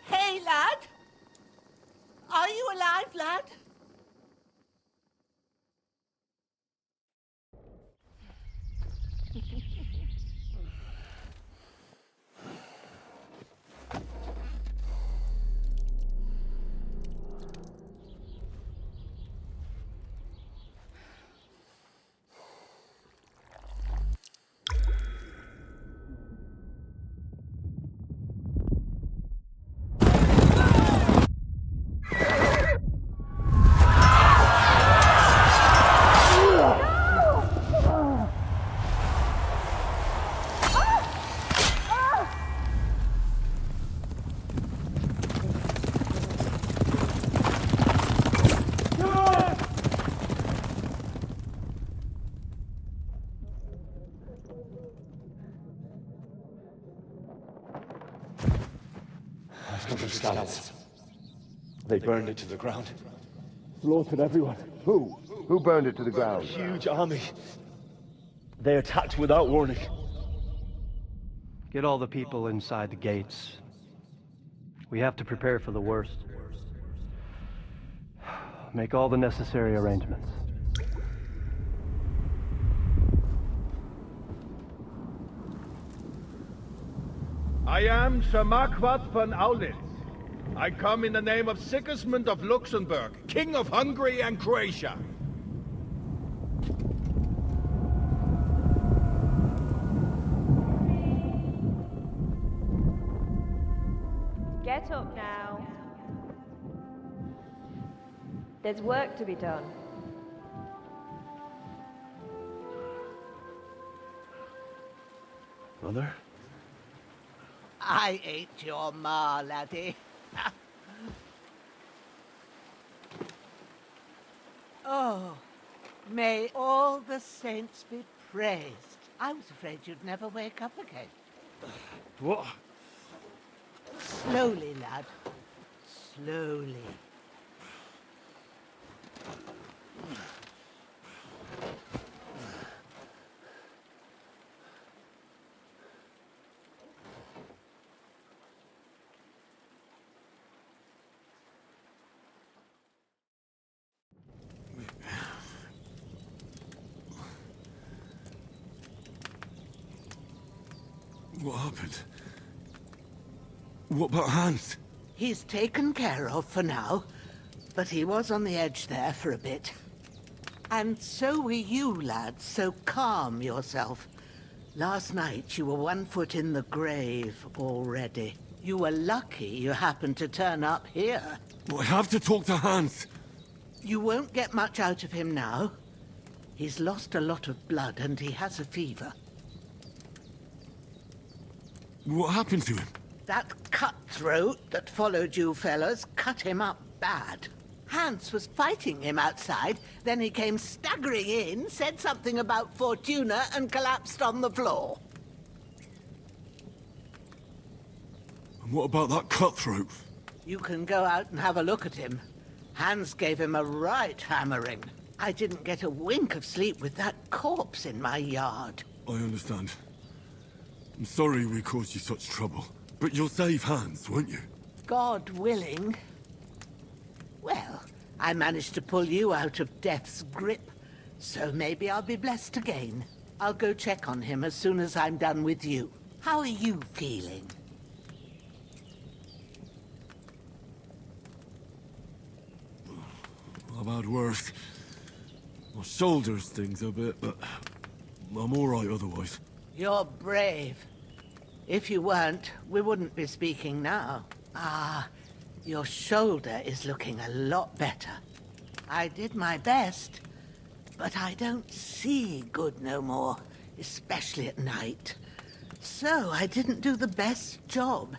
Hey, lad! Are you alive, lad? Skalitz. They burned it to the ground. Slaughtered everyone. Who? Who burned it to the ground? Huge army. They attacked without warning. Get all the people inside the gates. We have to prepare for the worst. Make all the necessary arrangements. I am Sir Marquardt von Aulitz. I come in the name of Sigismund of Luxembourg, King of Hungary and Croatia. Get up now. There's work to be done. Mother? I ain't your ma, laddie. Oh, may all the saints be praised. I was afraid you'd never wake up again. What? Slowly, lad. Slowly. What happened? What about Hans? He's taken care of for now, but he was on the edge there for a bit. And so were you, lad, so calm yourself. Last night you were 1 foot in the grave already. You were lucky you happened to turn up here. Well, I have to talk to Hans. You won't get much out of him now. He's lost a lot of blood and he has a fever. What happened to him? That cutthroat that followed you fellas cut him up bad. Hans was fighting him outside, then he came staggering in, said something about Fortuna, and collapsed on the floor. And what about that cutthroat? You can go out and have a look at him. Hans gave him a right hammering. I didn't get a wink of sleep with that corpse in my yard. I understand. I'm sorry we caused you such trouble. But you'll save Hans, won't you? God willing. Well, I managed to pull you out of death's grip, so maybe I'll be blessed again. I'll go check on him as soon as I'm done with you. How are you feeling? I've had worse. My shoulder's things a bit, but I'm all right otherwise. You're brave. If you weren't, we wouldn't be speaking now. Ah, your shoulder is looking a lot better. I did my best, but I don't see good no more, especially at night. So I didn't do the best job.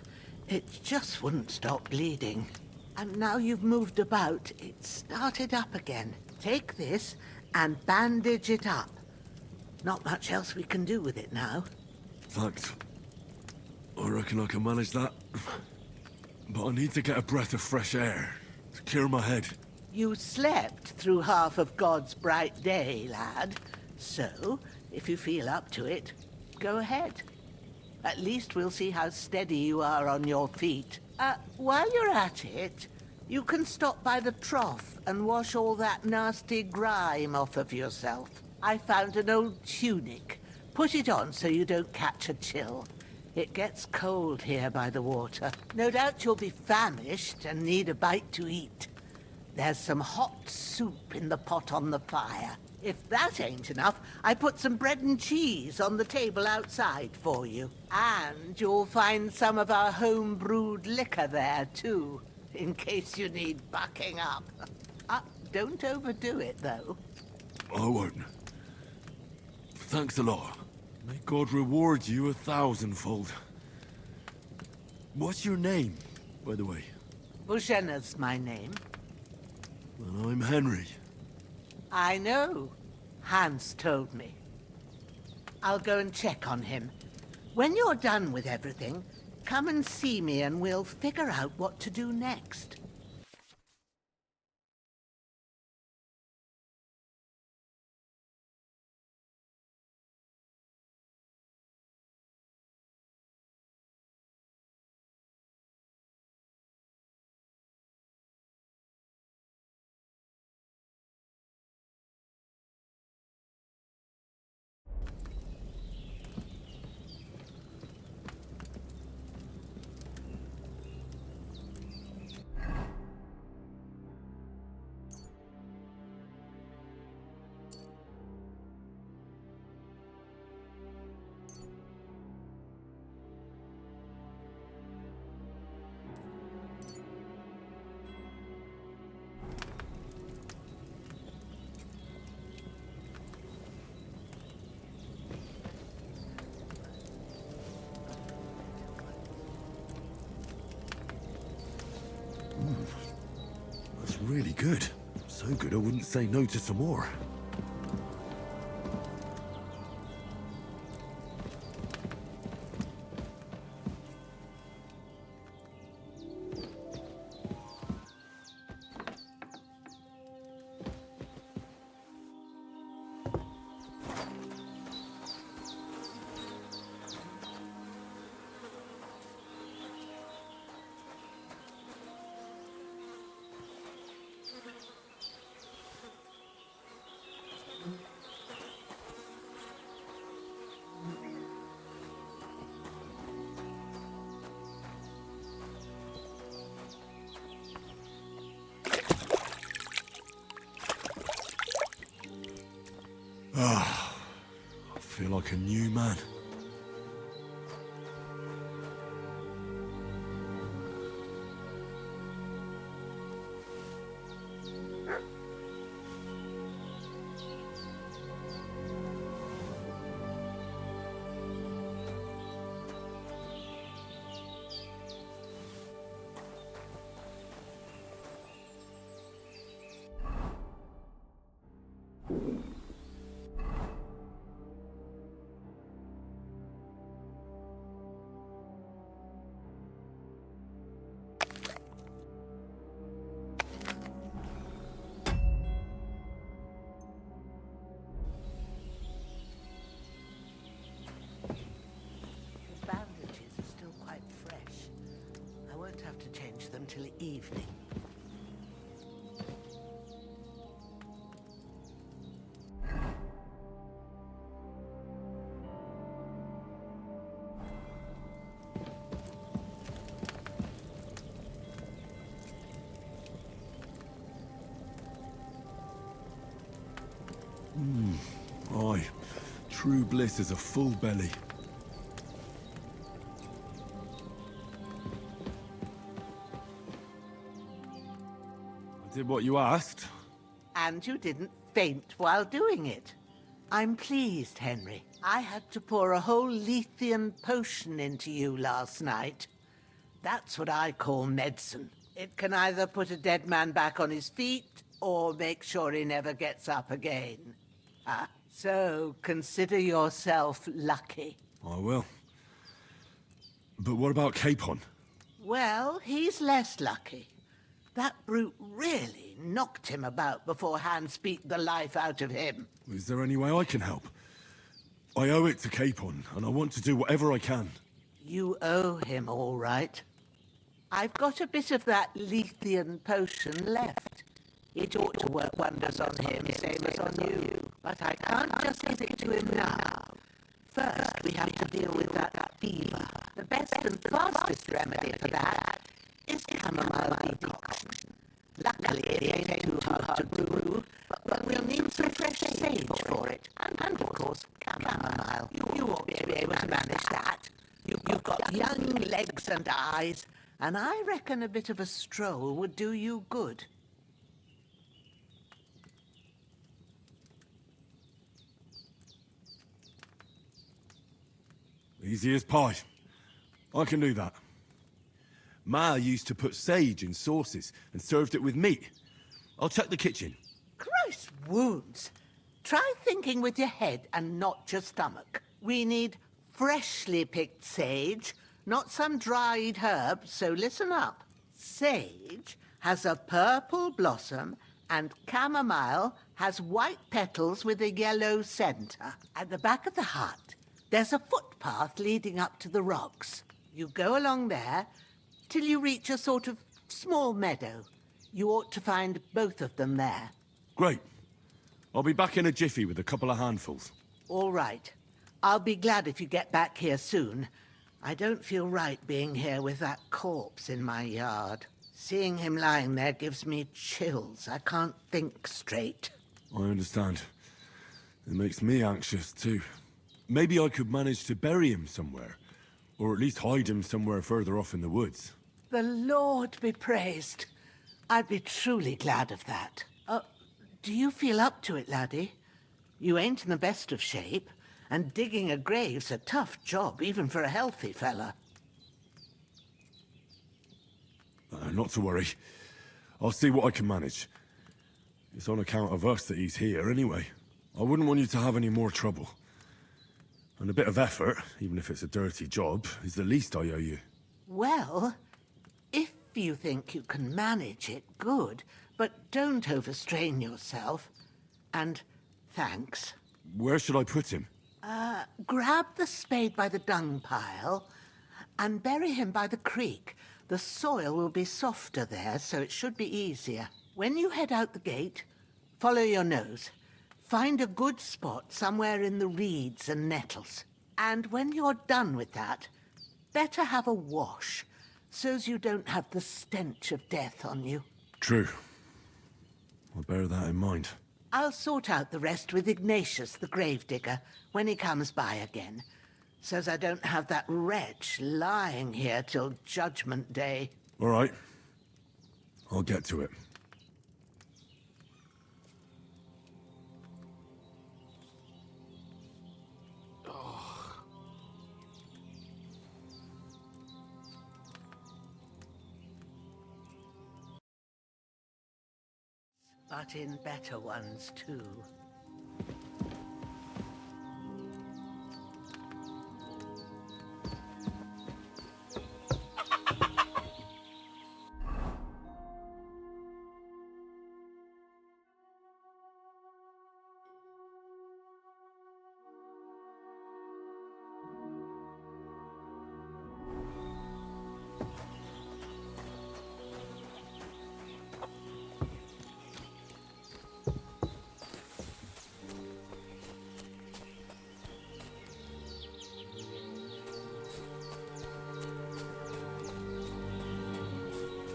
It just wouldn't stop bleeding. And now you've moved about, it started up again. Take this and bandage it up. Not much else we can do with it now. Thanks. I reckon I can manage that. But I need to get a breath of fresh air to clear my head. You slept through half of God's bright day, lad. So, if you feel up to it, go ahead. At least we'll see how steady you are on your feet. While you're at it, you can stop by the trough and wash all that nasty grime off of yourself. I found an old tunic. Put it on so you don't catch a chill. It gets cold here by the water. No doubt you'll be famished and need a bite to eat. There's some hot soup in the pot on the fire. If that ain't enough, I put some bread and cheese on the table outside for you. And you'll find some of our home-brewed liquor there, too, in case you need bucking up. Don't overdo it, though. I won't. Thanks a lot. May God reward you 1,000-fold. What's your name, by the way? Bohemia's my name. Well, I'm Henry. I know. Hans told me. I'll go and check on him. When you're done with everything, come and see me and we'll figure out what to do next. really good. So good I wouldn't say no to some more. Ah, I feel like a new man. The bandages are still quite fresh. I won't have to change them till evening. Aye, true bliss is a full belly. I did what you asked. And you didn't faint while doing it. I'm pleased, Henry. I had to pour a whole Lethean potion into you last night. That's what I call medicine. It can either put a dead man back on his feet, or make sure he never gets up again. So consider yourself lucky. I will. But what about Capon? Well, he's less lucky. That brute really knocked him about before Hans beat the life out of him. Is there any way I can help? I owe it to Capon, and I want to do whatever I can. You owe him, all right. I've got a bit of that Lethean potion left. It ought to work wonders on him, same as on you. But I can't just give it to him now. First, we have to deal with that fever. The best and fastest remedy for that is chamomile decoction. Luckily, it ain't too hard to brew, but we'll need some fresh sage for it. And of course, chamomile. You ought to be able to manage that. You've got young legs and eyes, and I reckon a bit of a stroll would do you good. Easy as pie. I can do that. Ma used to put sage in sauces and served it with meat. I'll check the kitchen. Christ wounds! Try thinking with your head and not your stomach. We need freshly picked sage, not some dried herb, so listen up. Sage has a purple blossom and chamomile has white petals with a yellow center. At the back of the hut, there's a footpath leading up to the rocks. You go along there till you reach a sort of small meadow. You ought to find both of them there. Great. I'll be back in a jiffy with a couple of handfuls. All right. I'll be glad if you get back here soon. I don't feel right being here with that corpse in my yard. Seeing him lying there gives me chills. I can't think straight. I understand. It makes me anxious, too. Maybe I could manage to bury him somewhere. Or at least hide him somewhere further off in the woods. The Lord be praised. I'd be truly glad of that. Do you feel up to it, laddie? You ain't in the best of shape, and digging a grave's a tough job, even for a healthy fella. Not to worry. I'll see what I can manage. It's on account of us that he's here, anyway. I wouldn't want you to have any more trouble. And a bit of effort, even if it's a dirty job, is the least I owe you. Well, if you think you can manage it, good. But don't overstrain yourself. And thanks. Where should I put him? Grab the spade by the dung pile and bury him by the creek. The soil will be softer there, so it should be easier. When you head out the gate, follow your nose. Find a good spot somewhere in the reeds and nettles. And when you're done with that, better have a wash, so's you don't have the stench of death on you. True. I'll bear that in mind. I'll sort out the rest with Ignatius, the gravedigger, when he comes by again, so's I don't have that wretch lying here till Judgment Day. All right. I'll get to it. But in better ones, too.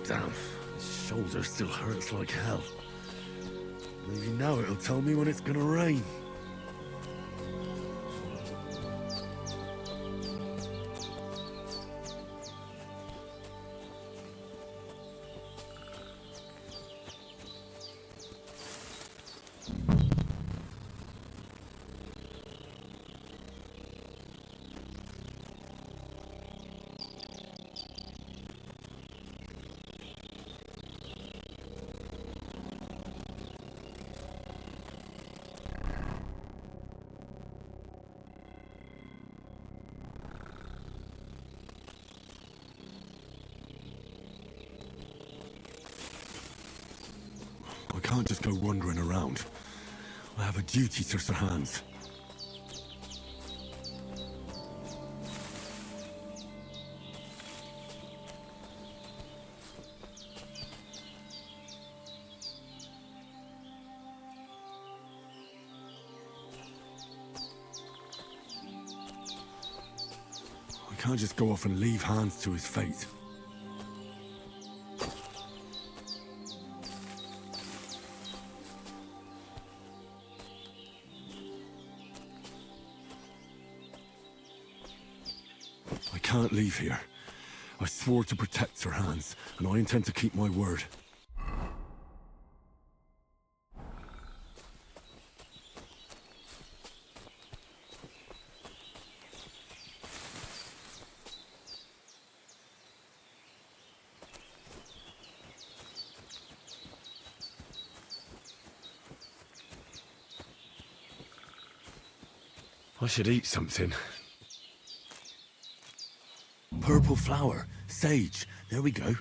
Damn, his shoulder still hurts like hell. Maybe now it'll tell me when it's gonna rain. I can't just go wandering around. I have a duty to Sir Hans. I can't just go off and leave Hans to his fate. I can't leave here. I swore to protect Sir Hans, and I intend to keep my word. I should eat something. Purple flower, sage, there we go.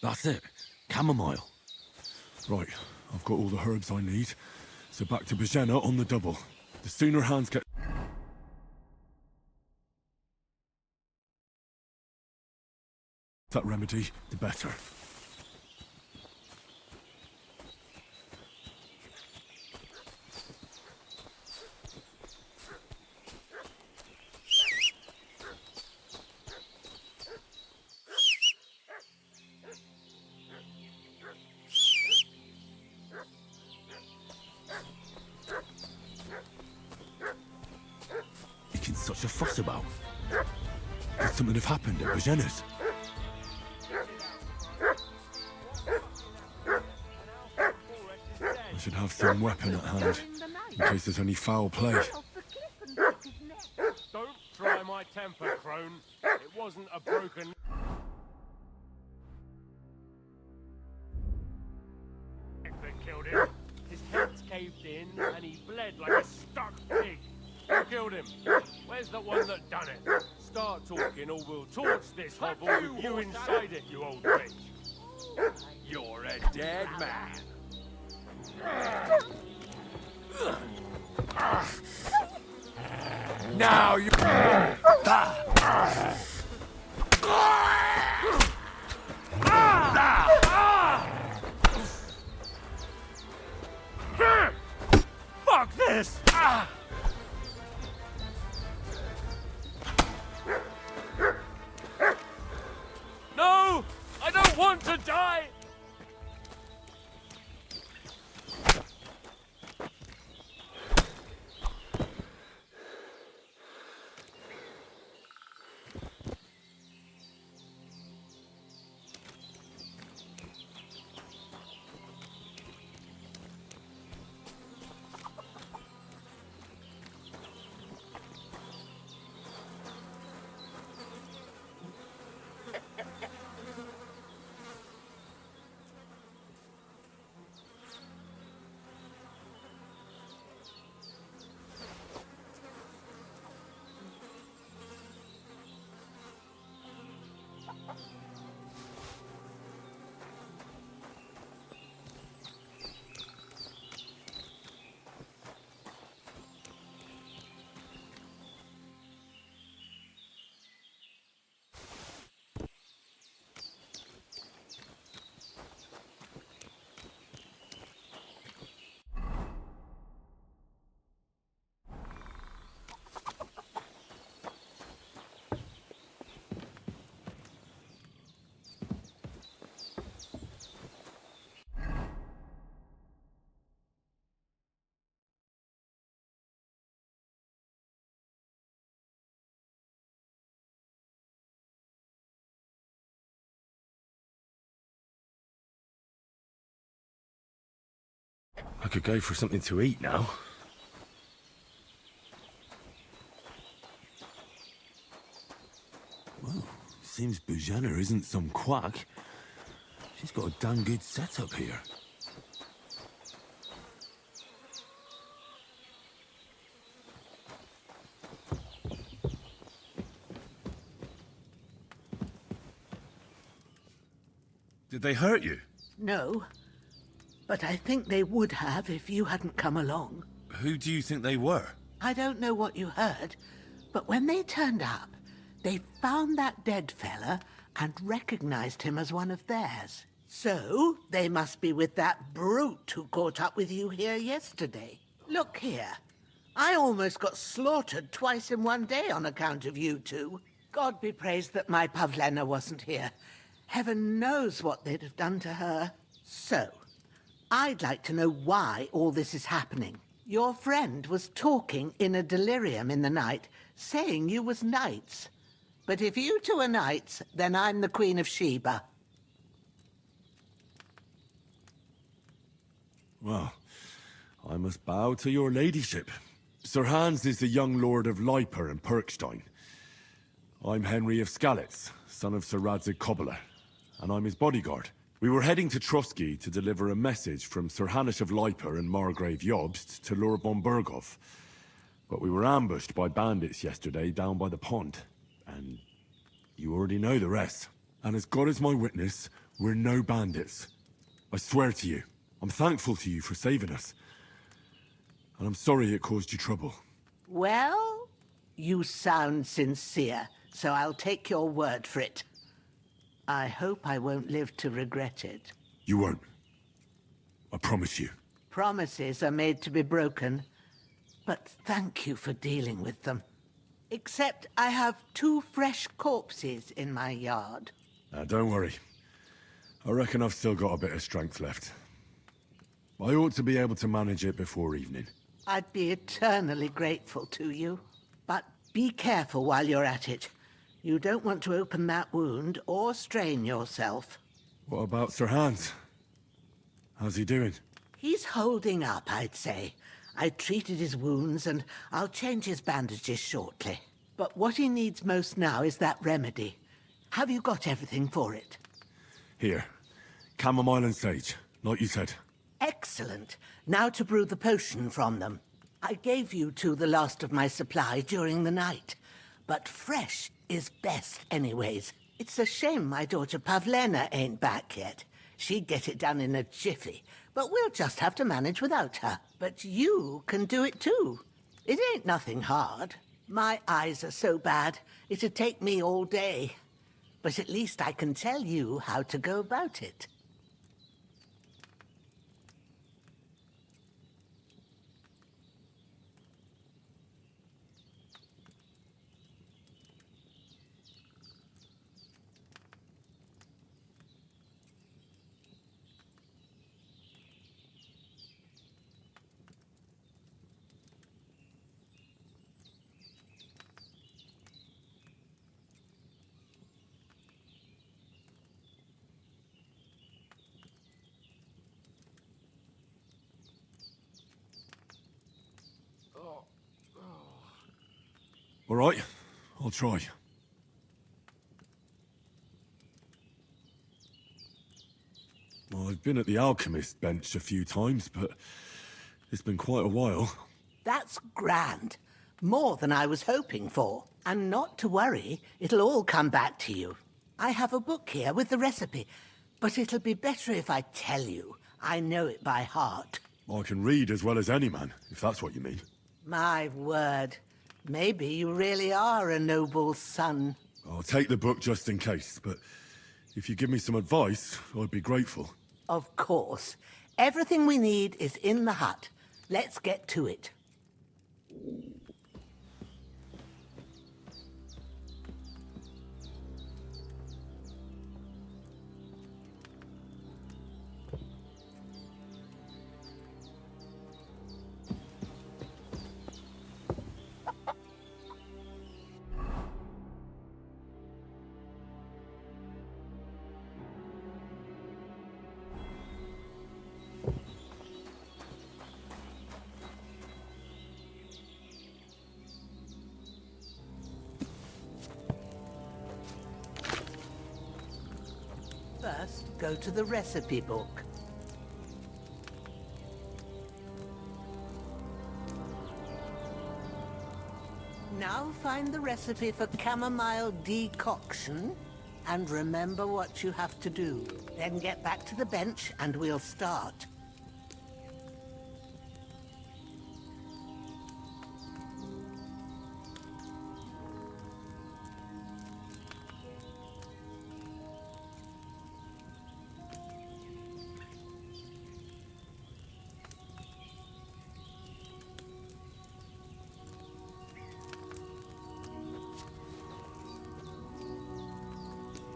That's it, chamomile. Right, I've got all the herbs I need, so back to Bohemia on the double. The sooner Hans get... that remedy, the better. Making such a fuss about? Could something have happened at Bohemia's? I should have some weapon at hand, in case there's any foul play. my temper, crone. It wasn't a broken... that killed him. His head's caved in, and he bled like a stuck pig. Who killed him? Where's the one that done it? Start talking, or we'll torch this hovel with you inside it, you old bitch. You're a dead man. Now you... Fuck this! No! I don't want to die! I could go for something to eat now. Well, seems Bujana isn't some quack. She's got a damn good setup here. Did they hurt you? No, but I think they would have if you hadn't come along. Who do you think they were? I don't know what you heard, but when they turned up, they found that dead fella and recognized him as one of theirs. So, they must be with that brute who caught up with you here yesterday. Look here. I almost got slaughtered twice in one day on account of you two. God be praised that my Pavlena wasn't here. Heaven knows what they'd have done to her. So, I'd like to know why all this is happening. Your friend was talking in a delirium in the night, saying you was knights. But if you two are knights, then I'm the Queen of Sheba. Well, I must bow to your ladyship. Sir Hans is the young lord of Leiper and Perkstein. I'm Henry of Skalitz, son of Sir Radzig Kobyla, and I'm his bodyguard. We were heading to Trotsky to deliver a message from Sir Hanush of Leiper and Margrave Jobst to Lord Bombergov. But we were ambushed by bandits yesterday down by the pond. And you already know the rest. And as God is my witness, we're no bandits. I swear to you. I'm thankful to you for saving us. And I'm sorry it caused you trouble. Well, you sound sincere, so I'll take your word for it. I hope I won't live to regret it. You won't. I promise you. Promises are made to be broken, but thank you for dealing with them. Except I have 2 fresh corpses in my yard. Don't worry. I reckon I've still got a bit of strength left. I ought to be able to manage it before evening. I'd be eternally grateful to you. But be careful while you're at it. You don't want to open that wound or strain yourself. What about Sir Hans? How's he doing? He's holding up, I'd say. I treated his wounds and I'll change his bandages shortly. But what he needs most now is that remedy. Have you got everything for it? Here. Chamomile and sage, like you said. Excellent. Now to brew the potion from them. I gave you two the last of my supply during the night. But fresh is best anyways. It's a shame my daughter Pavlena ain't back yet. She'd get it done in a jiffy, but we'll just have to manage without her. But you can do it too. It ain't nothing hard. My eyes are so bad, it'd take me all day. But at least I can tell you how to go about it. All right, I'll try. Well, I've been at the alchemist bench a few times, but it's been quite a while. That's grand. More than I was hoping for. And not to worry, it'll all come back to you. I have a book here with the recipe, but it'll be better if I tell you. I know it by heart. I can read as well as any man, if that's what you mean. My word. Maybe you really are a noble son. I'll take the book just in case, but if you give me some advice, I'd be grateful. Of course. Everything we need is in the hut. Let's get to it. First, go to the recipe book. Now find the recipe for chamomile decoction, and remember what you have to do. Then get back to the bench, and we'll start.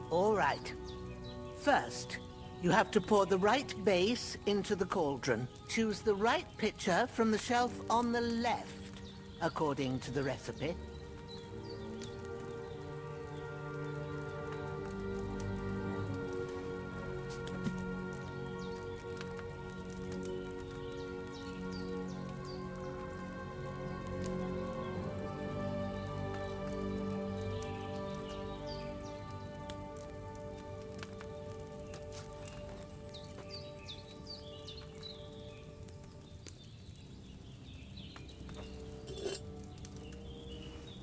All right. First, you have to pour the right base into the cauldron. Choose the right pitcher from the shelf on the left, according to the recipe.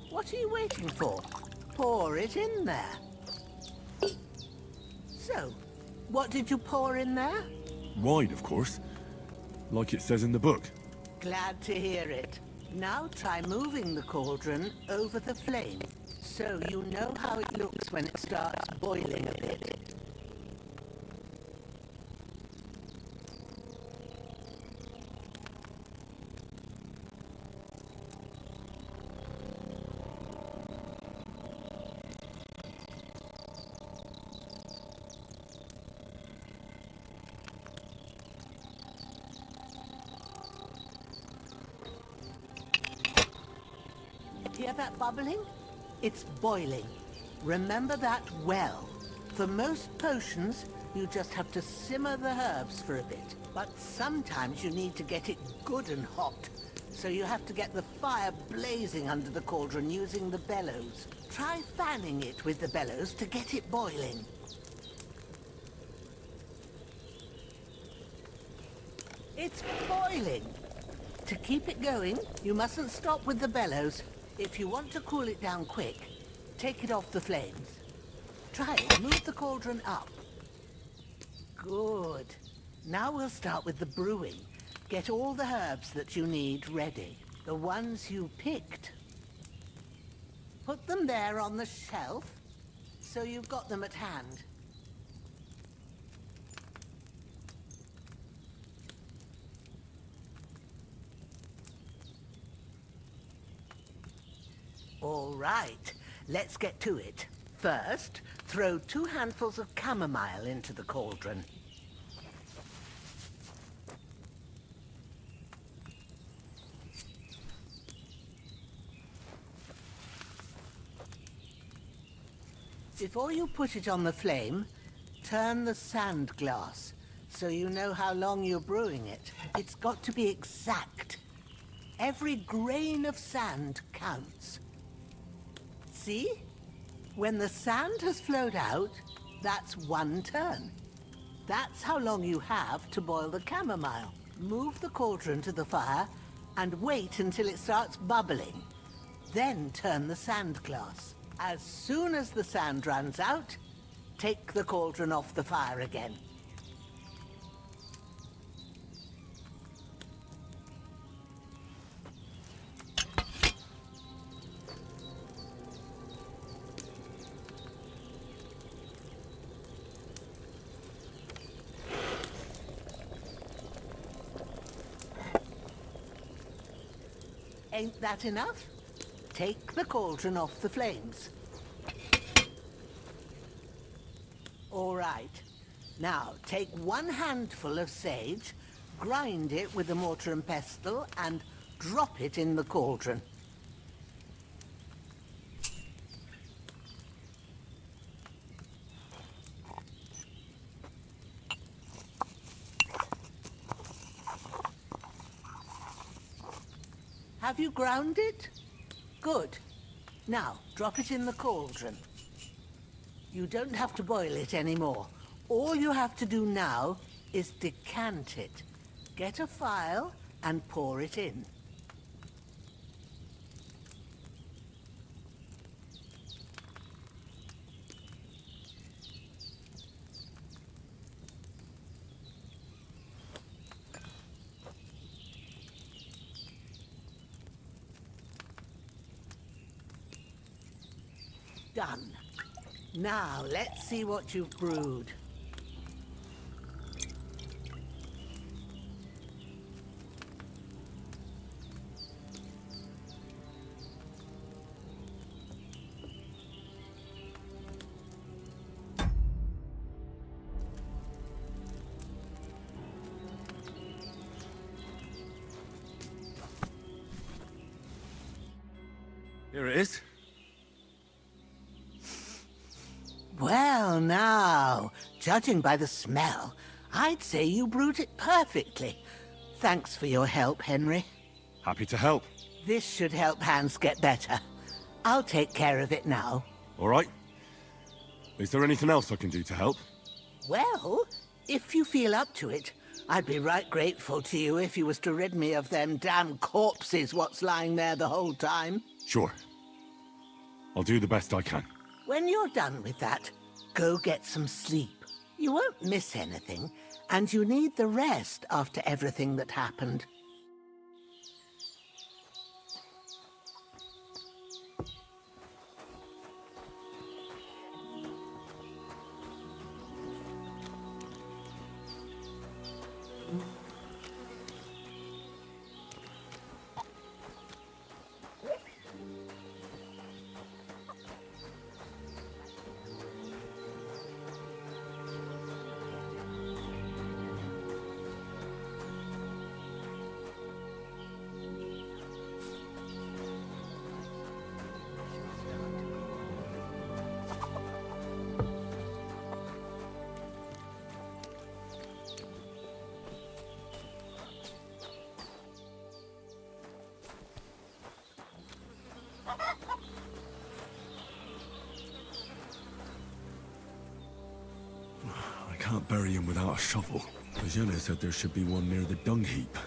What are you waiting for? Pour it in there. So, what did you pour in there? Wine, of course. Like it says in the book. Glad to hear it. Now try moving the cauldron over the flame, so you know how it looks when it starts boiling a bit. Hear that bubbling? It's boiling. Remember that well. For most potions, you just have to simmer the herbs for a bit. But sometimes you need to get it good and hot. so you have to get the fire blazing under the cauldron using the bellows. Try fanning it with the bellows to get it boiling. It's boiling! To keep it going, you mustn't stop with the bellows. If you want to cool it down quick, take it off the flames. Try it. Move the cauldron up. Good. Now we'll start with the brewing. Get all the herbs that you need ready. The ones you picked. Put them there on the shelf, so you've got them at hand. All right, let's get to it. First, throw 2 handfuls of chamomile into the cauldron. Before you put it on the flame, turn the sand glass so you know how long you're brewing it. It's got to be exact. Every grain of sand counts. See? When the sand has flowed out, that's 1 turn. That's how long you have to boil the chamomile. Move the cauldron to the fire and wait until it starts bubbling. Then turn the sand glass. As soon as the sand runs out, take the cauldron off the fire again. Ain't that enough? Take the cauldron off the flames. All right. Now, take 1 handful of sage, grind it with a mortar and pestle, and drop it in the cauldron. Have you ground it? Good. Now, drop it in the cauldron. You don't have to boil it anymore. All you have to do now is decant it. Get a phial and pour it in. Done. Now, let's see what you've brewed. Here it is. Well, now, judging by the smell, I'd say you brewed it perfectly. Thanks for your help, Henry. Happy to help. This should help Hans get better. I'll take care of it now. All right. Is there anything else I can do to help? Well, if you feel up to it, I'd be right grateful to you if you was to rid me of them damn corpses what's lying there the whole time. Sure. I'll do the best I can. When you're done with that, go get some sleep. You won't miss anything, and you need the rest after everything that happened. I can't bury him without a shovel. Bohemia said there should be one near the dung heap.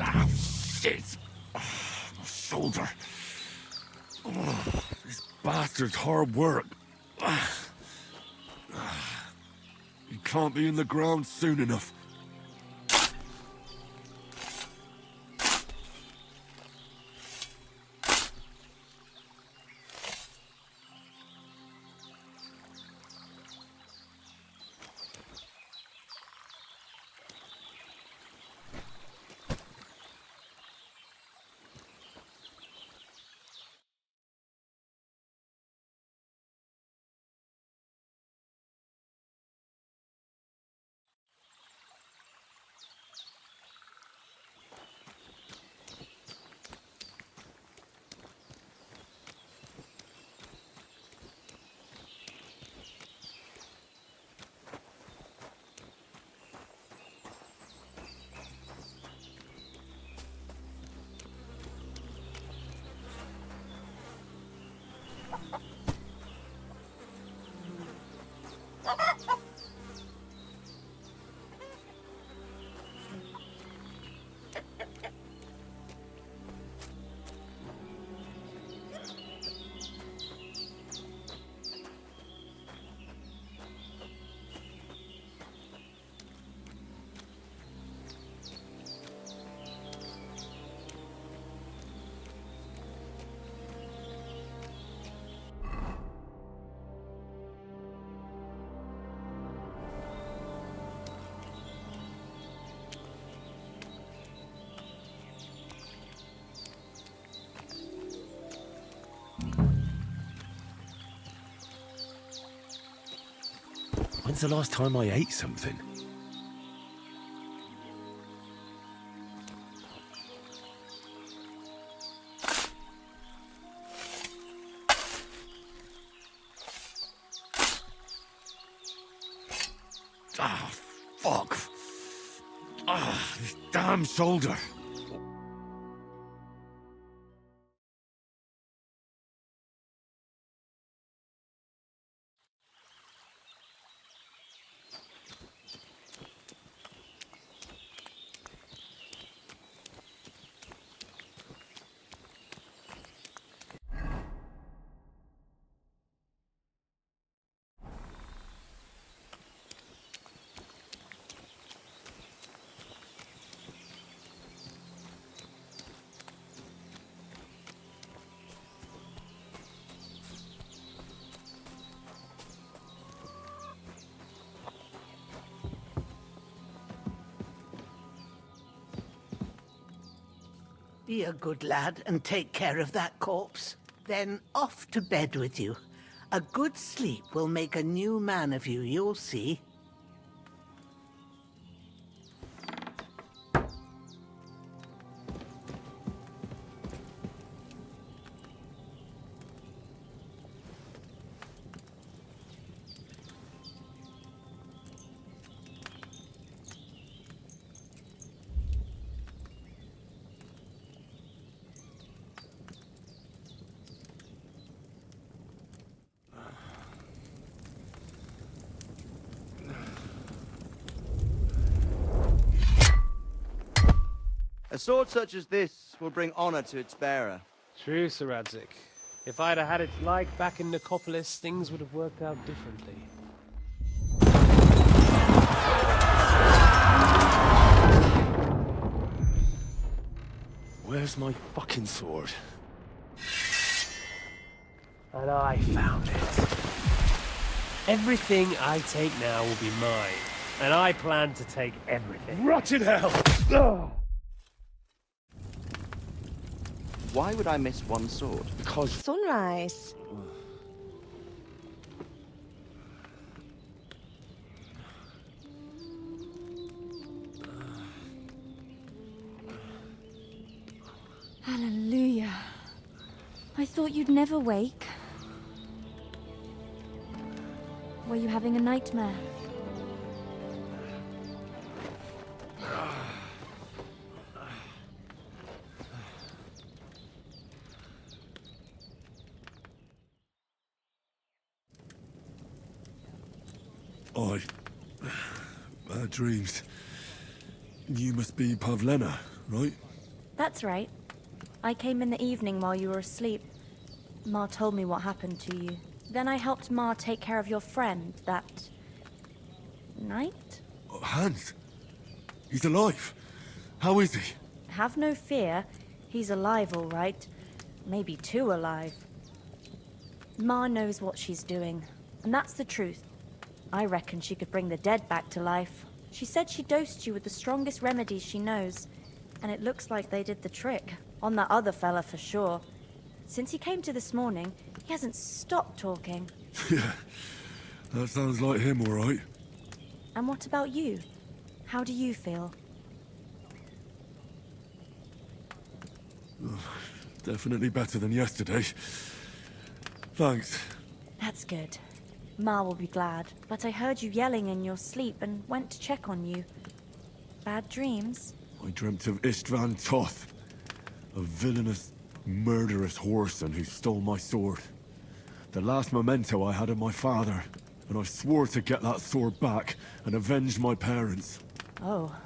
Ah, shit! My shoulder. This bastard's hard work. He can't be in the ground soon enough. When's the last time I ate something? Ah, fuck. Ah, this damn shoulder. Be a good lad and take care of that corpse. Then off to bed with you. A good sleep will make a new man of you, you'll see. A sword such as this will bring honor to its bearer. True, Sir Radzik. If I'd have had its like back in Nicopolis, things would have worked out differently. Where's my fucking sword? And I found it. Everything I take now will be mine, and I plan to take everything. Rot in hell! Why would I miss one sword? Because... Sunrise. Hallelujah. I thought you'd never wake. Were you having a nightmare? Bad dreams. You must be Pavlena, right? That's right. I came in the evening while you were asleep. Ma told me what happened to you. Then I helped Ma take care of your friend that... night? Oh, Hans! He's alive! How is he? Have no fear. He's alive, all right. Maybe too alive. Ma knows what she's doing, and that's the truth. I reckon she could bring the dead back to life. She said she dosed you with the strongest remedies she knows, and it looks like they did the trick. On that other fella for sure. Since he came to this morning, he hasn't stopped talking. Yeah, that sounds like him, all right. And what about you? How do you feel? Definitely better than yesterday. Thanks. That's good. Ma will be glad, but I heard you yelling in your sleep and went to check on you. Bad dreams? I dreamt of Istvan Toth, a villainous, murderous whoreson who stole my sword. The last memento I had of my father, and I swore to get that sword back and avenge my parents. Oh,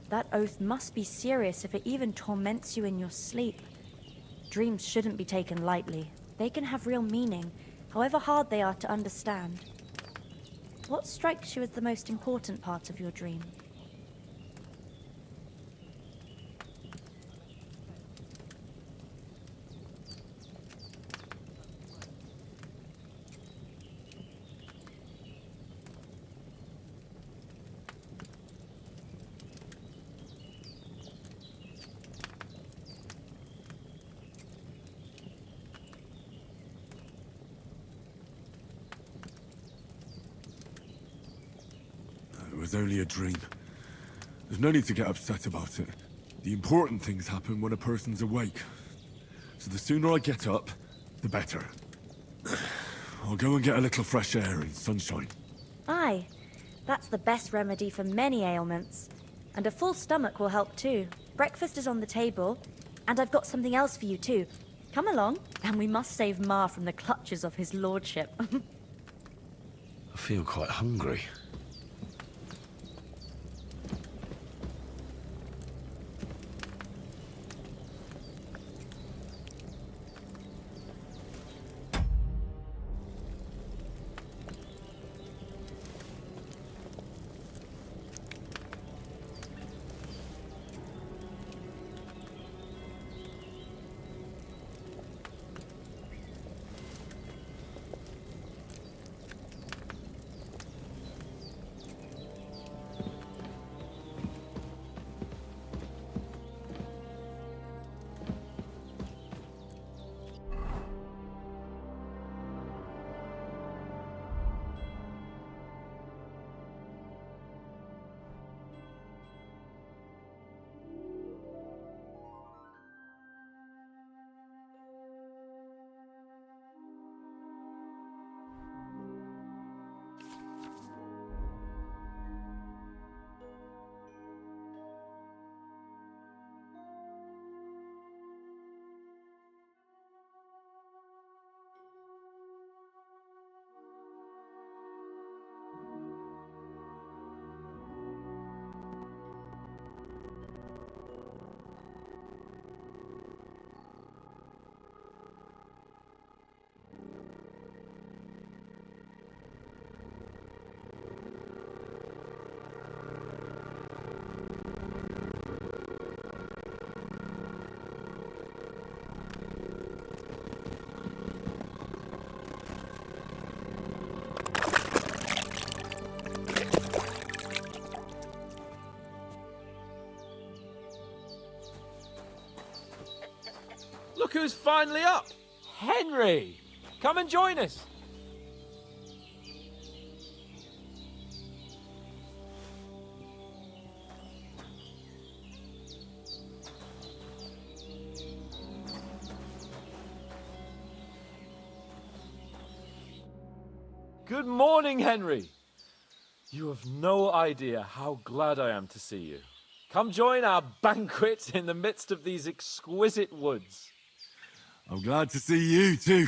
that oath must be serious if it even torments you in your sleep. Dreams shouldn't be taken lightly. They can have real meaning, however hard they are to understand. What strikes you as the most important part of your dream? It was only a dream. There's no need to get upset about it. The important things happen when a person's awake. So the sooner I get up, the better. I'll go and get a little fresh air and sunshine. Aye, that's the best remedy for many ailments. And a full stomach will help too. Breakfast is on the table, and I've got something else for you too. Come along, and we must save Ma from the clutches of his lordship. I feel quite hungry. Look who's finally up! Henry! Come and join us! Good morning, Henry! You have no idea how glad I am to see you. Come join our banquet in the midst of these exquisite woods. I'm glad to see you, too.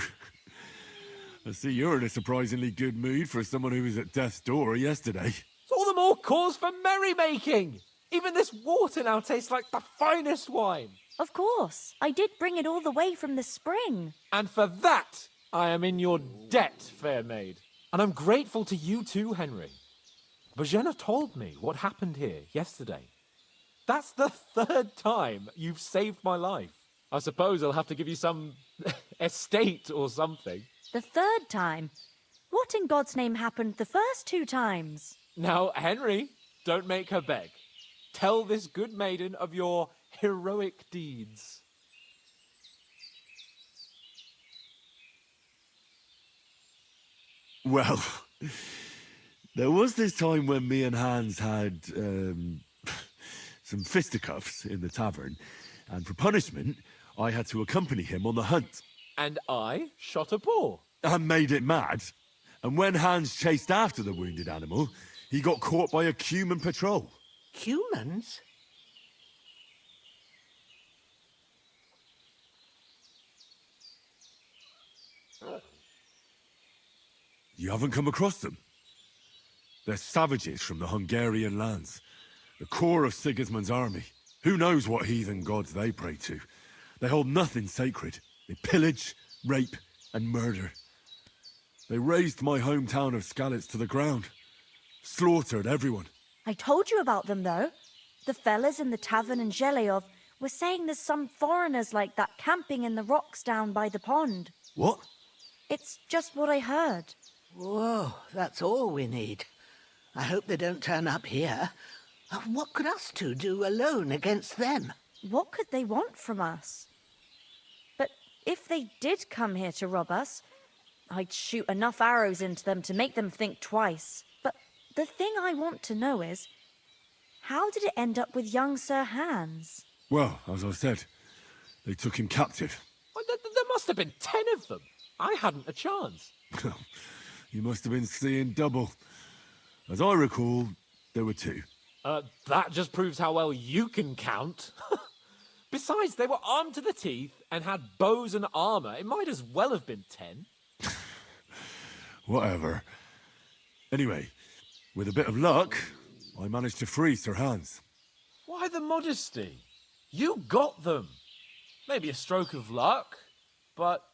I see you're in a surprisingly good mood for someone who was at death's door yesterday. It's all the more cause for merrymaking! Even this water now tastes like the finest wine. Of course. I did bring it all the way from the spring. And for that, I am in your debt, fair maid. And I'm grateful to you too, Henry. Bohemia told me what happened here yesterday. That's the 3rd time you've saved my life. I suppose I'll have to give you some estate or something. The 3rd time? What in God's name happened the first 2 times? Now, Henry, don't make her beg. Tell this good maiden of your heroic deeds. Well, there was this time when me and Hans had some fisticuffs in the tavern, and for punishment, I had to accompany him on the hunt. And I shot a boar. And made it mad. And when Hans chased after the wounded animal, he got caught by a human patrol. Humans? You haven't come across them? They're savages from the Hungarian lands. The core of Sigismund's army. Who knows what heathen gods they pray to? They hold nothing sacred. They pillage, rape, and murder. They razed my hometown of Skalitz to the ground. Slaughtered everyone. I told you about them, though. The fellas in the tavern in Zheleov were saying there's some foreigners like that camping in the rocks down by the pond. What? It's just what I heard. Whoa, that's all we need. I hope they don't turn up here. What could us two do alone against them? What could they want from us? But if they did come here to rob us, I'd shoot enough arrows into them to make them think twice. But the thing I want to know is, how did it end up with young Sir Hans? Well, as I said, they took him captive. Well, there must have been 10 of them. I hadn't a chance. You must have been seeing double. As I recall, there were 2. That just proves how well you can count. Besides, they were armed to the teeth and had bows and armor. It might as well have been 10. Whatever. Anyway, with a bit of luck, I managed to free Sir Hans. Why the modesty? You got them. Maybe a stroke of luck, but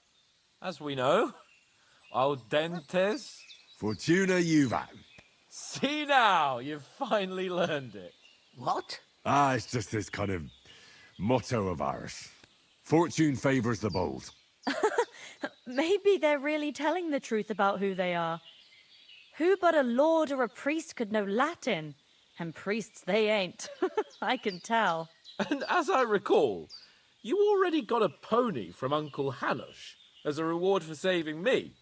as we know, audentes. Fortuna juvat. See now, you've finally learned it. What? It's just this kind of motto of ours. Fortune favors the bold. Maybe they're really telling the truth about who they are. Who but a lord or a priest could know Latin? And priests they ain't. I can tell. And as I recall, you already got a pony from Uncle Henneboste as a reward for saving me.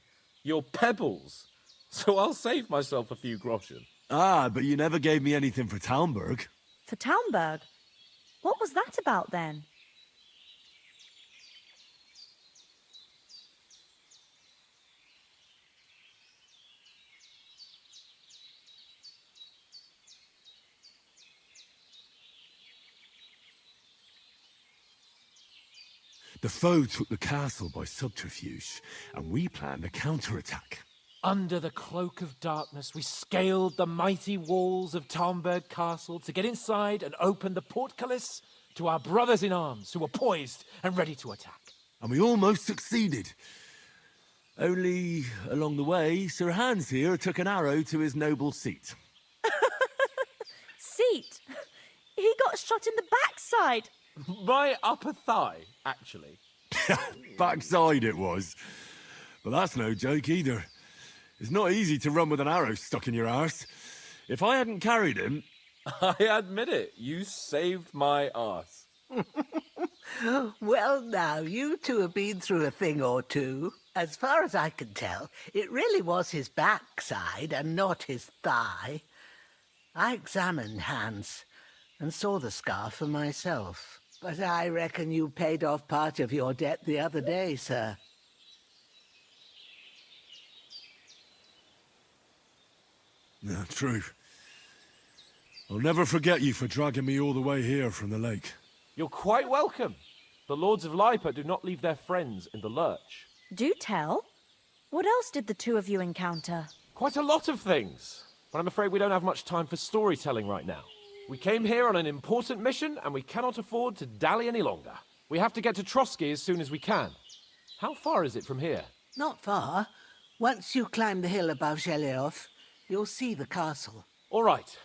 Your pebbles. So I'll save myself a few groschen. But you never gave me anything for Talmberg. For Talmberg? What was that about then? The foe took the castle by subterfuge, and we planned a counterattack. Under the cloak of darkness, we scaled the mighty walls of Talmberg Castle to get inside and open the portcullis to our brothers in arms who were poised and ready to attack. And we almost succeeded. Only, along the way, Sir Hans here took an arrow to his noble seat. Seat? He got shot in the backside. My upper thigh, actually. Backside it was. But that's no joke either. It's not easy to run with an arrow stuck in your arse. If I hadn't carried him... I admit it, you saved my arse. Well, now, you two have been through a thing or two. As far as I can tell, it really was his backside and not his thigh. I examined Hans and saw the scar for myself. But I reckon you paid off part of your debt the other day, sir. Yeah, true. I'll never forget you for dragging me all the way here from the lake. You're quite welcome. The Lords of Lipa do not leave their friends in the lurch. Do tell. What else did the two of you encounter? Quite a lot of things. But I'm afraid we don't have much time for storytelling right now. We came here on an important mission, and we cannot afford to dally any longer. We have to get to Trotsky as soon as we can. How far is it from here? Not far. Once you climb the hill above Zheleov, you'll see the castle. All right.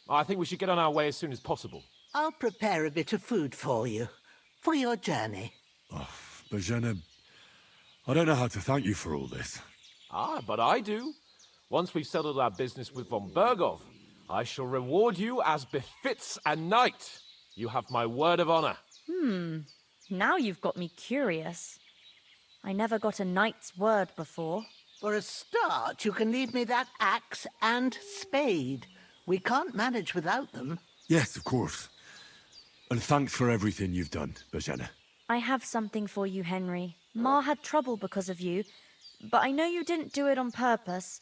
I think we should get on our way as soon as possible. I'll prepare a bit of food for you, for your journey. Bohemia, I don't know how to thank you for all this. Ah, but I do. Once we've settled our business with von Bergov, I shall reward you as befits a knight. You have my word of honor. Now you've got me curious. I never got a knight's word before. For a start, you can leave me that axe and spade. We can't manage without them. Yes, of course. And thanks for everything you've done, Bohemia. I have something for you, Henry. Ma had trouble because of you, but I know you didn't do it on purpose,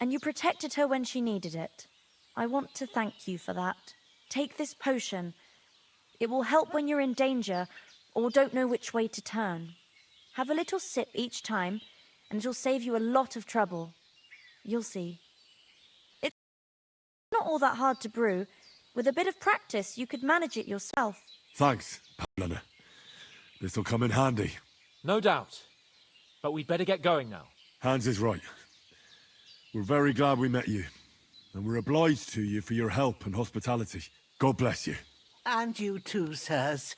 and you protected her when she needed it. I want to thank you for that. Take this potion. It will help when you're in danger or don't know which way to turn. Have a little sip each time, and it'll save you a lot of trouble. You'll see. It's not all that hard to brew. With a bit of practice, you could manage it yourself. Thanks, Paulina. This'll come in handy. No doubt. But we'd better get going now. Hans is right. We're very glad we met you. And we're obliged to you for your help and hospitality. God bless you. And you too, sirs.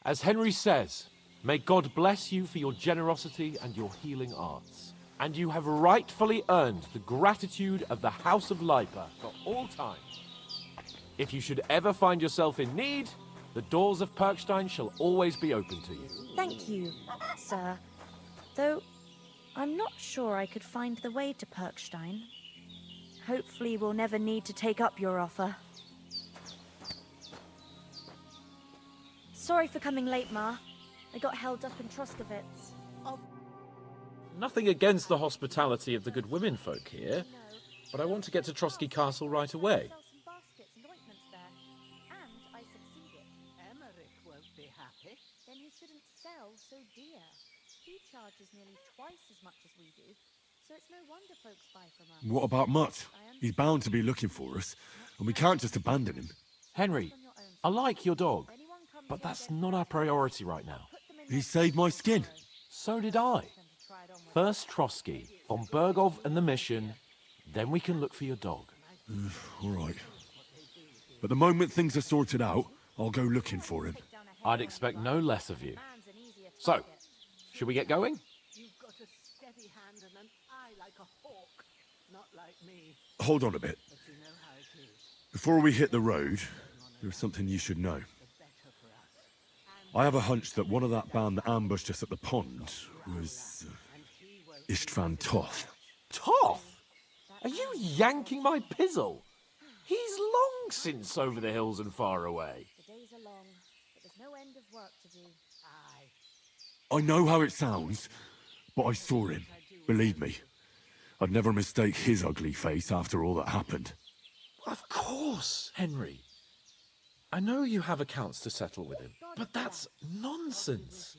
As Henry says, may God bless you for your generosity and your healing arts. And you have rightfully earned the gratitude of the House of Lipa for all time. If you should ever find yourself in need, the doors of Perkstein shall always be open to you. Thank you, sir. Though, I'm not sure I could find the way to Perkstein. Hopefully we'll never need to take up your offer. Sorry for coming late, Ma. I got held up in Troskowitz. Nothing against the hospitality of the good women folk here, but I want to get to Trotsky Castle right away. Then he shouldn't sell so dear. He charges nearly twice as much as we do, so it's no wonder folks buy from us. What about Mutt? He's bound to be looking for us, and we can't just abandon him. Henry, I like your dog, but that's not our priority right now. He saved my skin. So did I. First Trotsky, von Bergov and the mission, then we can look for your dog. All right. But the moment things are sorted out, I'll go looking for him. I'd expect no less of you. So, should we get going? You've got a steady hand and an eye like a hawk, not like me. Hold on a bit. But you know how it is. Before we hit the road, there's something you should know. I have a hunch that one of that band that ambushed us at the pond was Istvan Toth. Toth? Are you yanking my pizzle? He's long since over the hills and far away. The days are long, but there's no end of work to do. I know how it sounds, but I saw him. Believe me. I'd never mistake his ugly face after all that happened. Of course, Henry. I know you have accounts to settle with him, but that's nonsense.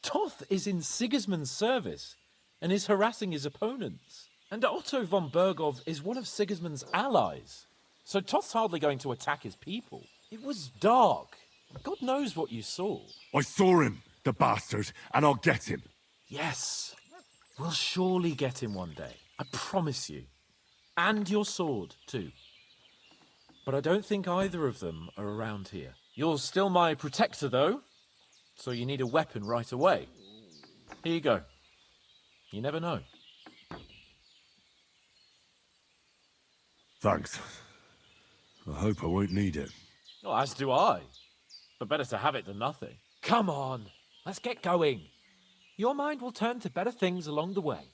Toth is in Sigismund's service and is harassing his opponents. And Otto von Bergov is one of Sigismund's allies. So Toth's hardly going to attack his people. It was dark. God knows what you saw. I saw him, the bastard, and I'll get him. Yes. We'll surely get him one day. I promise you. And your sword, too. But I don't think either of them are around here. You're still my protector, though, so you need a weapon right away. Here you go. You never know. Thanks. I hope I won't need it. Well, as do I. but better to have it than nothing. Come on, let's get going. Your mind will turn to better things along the way.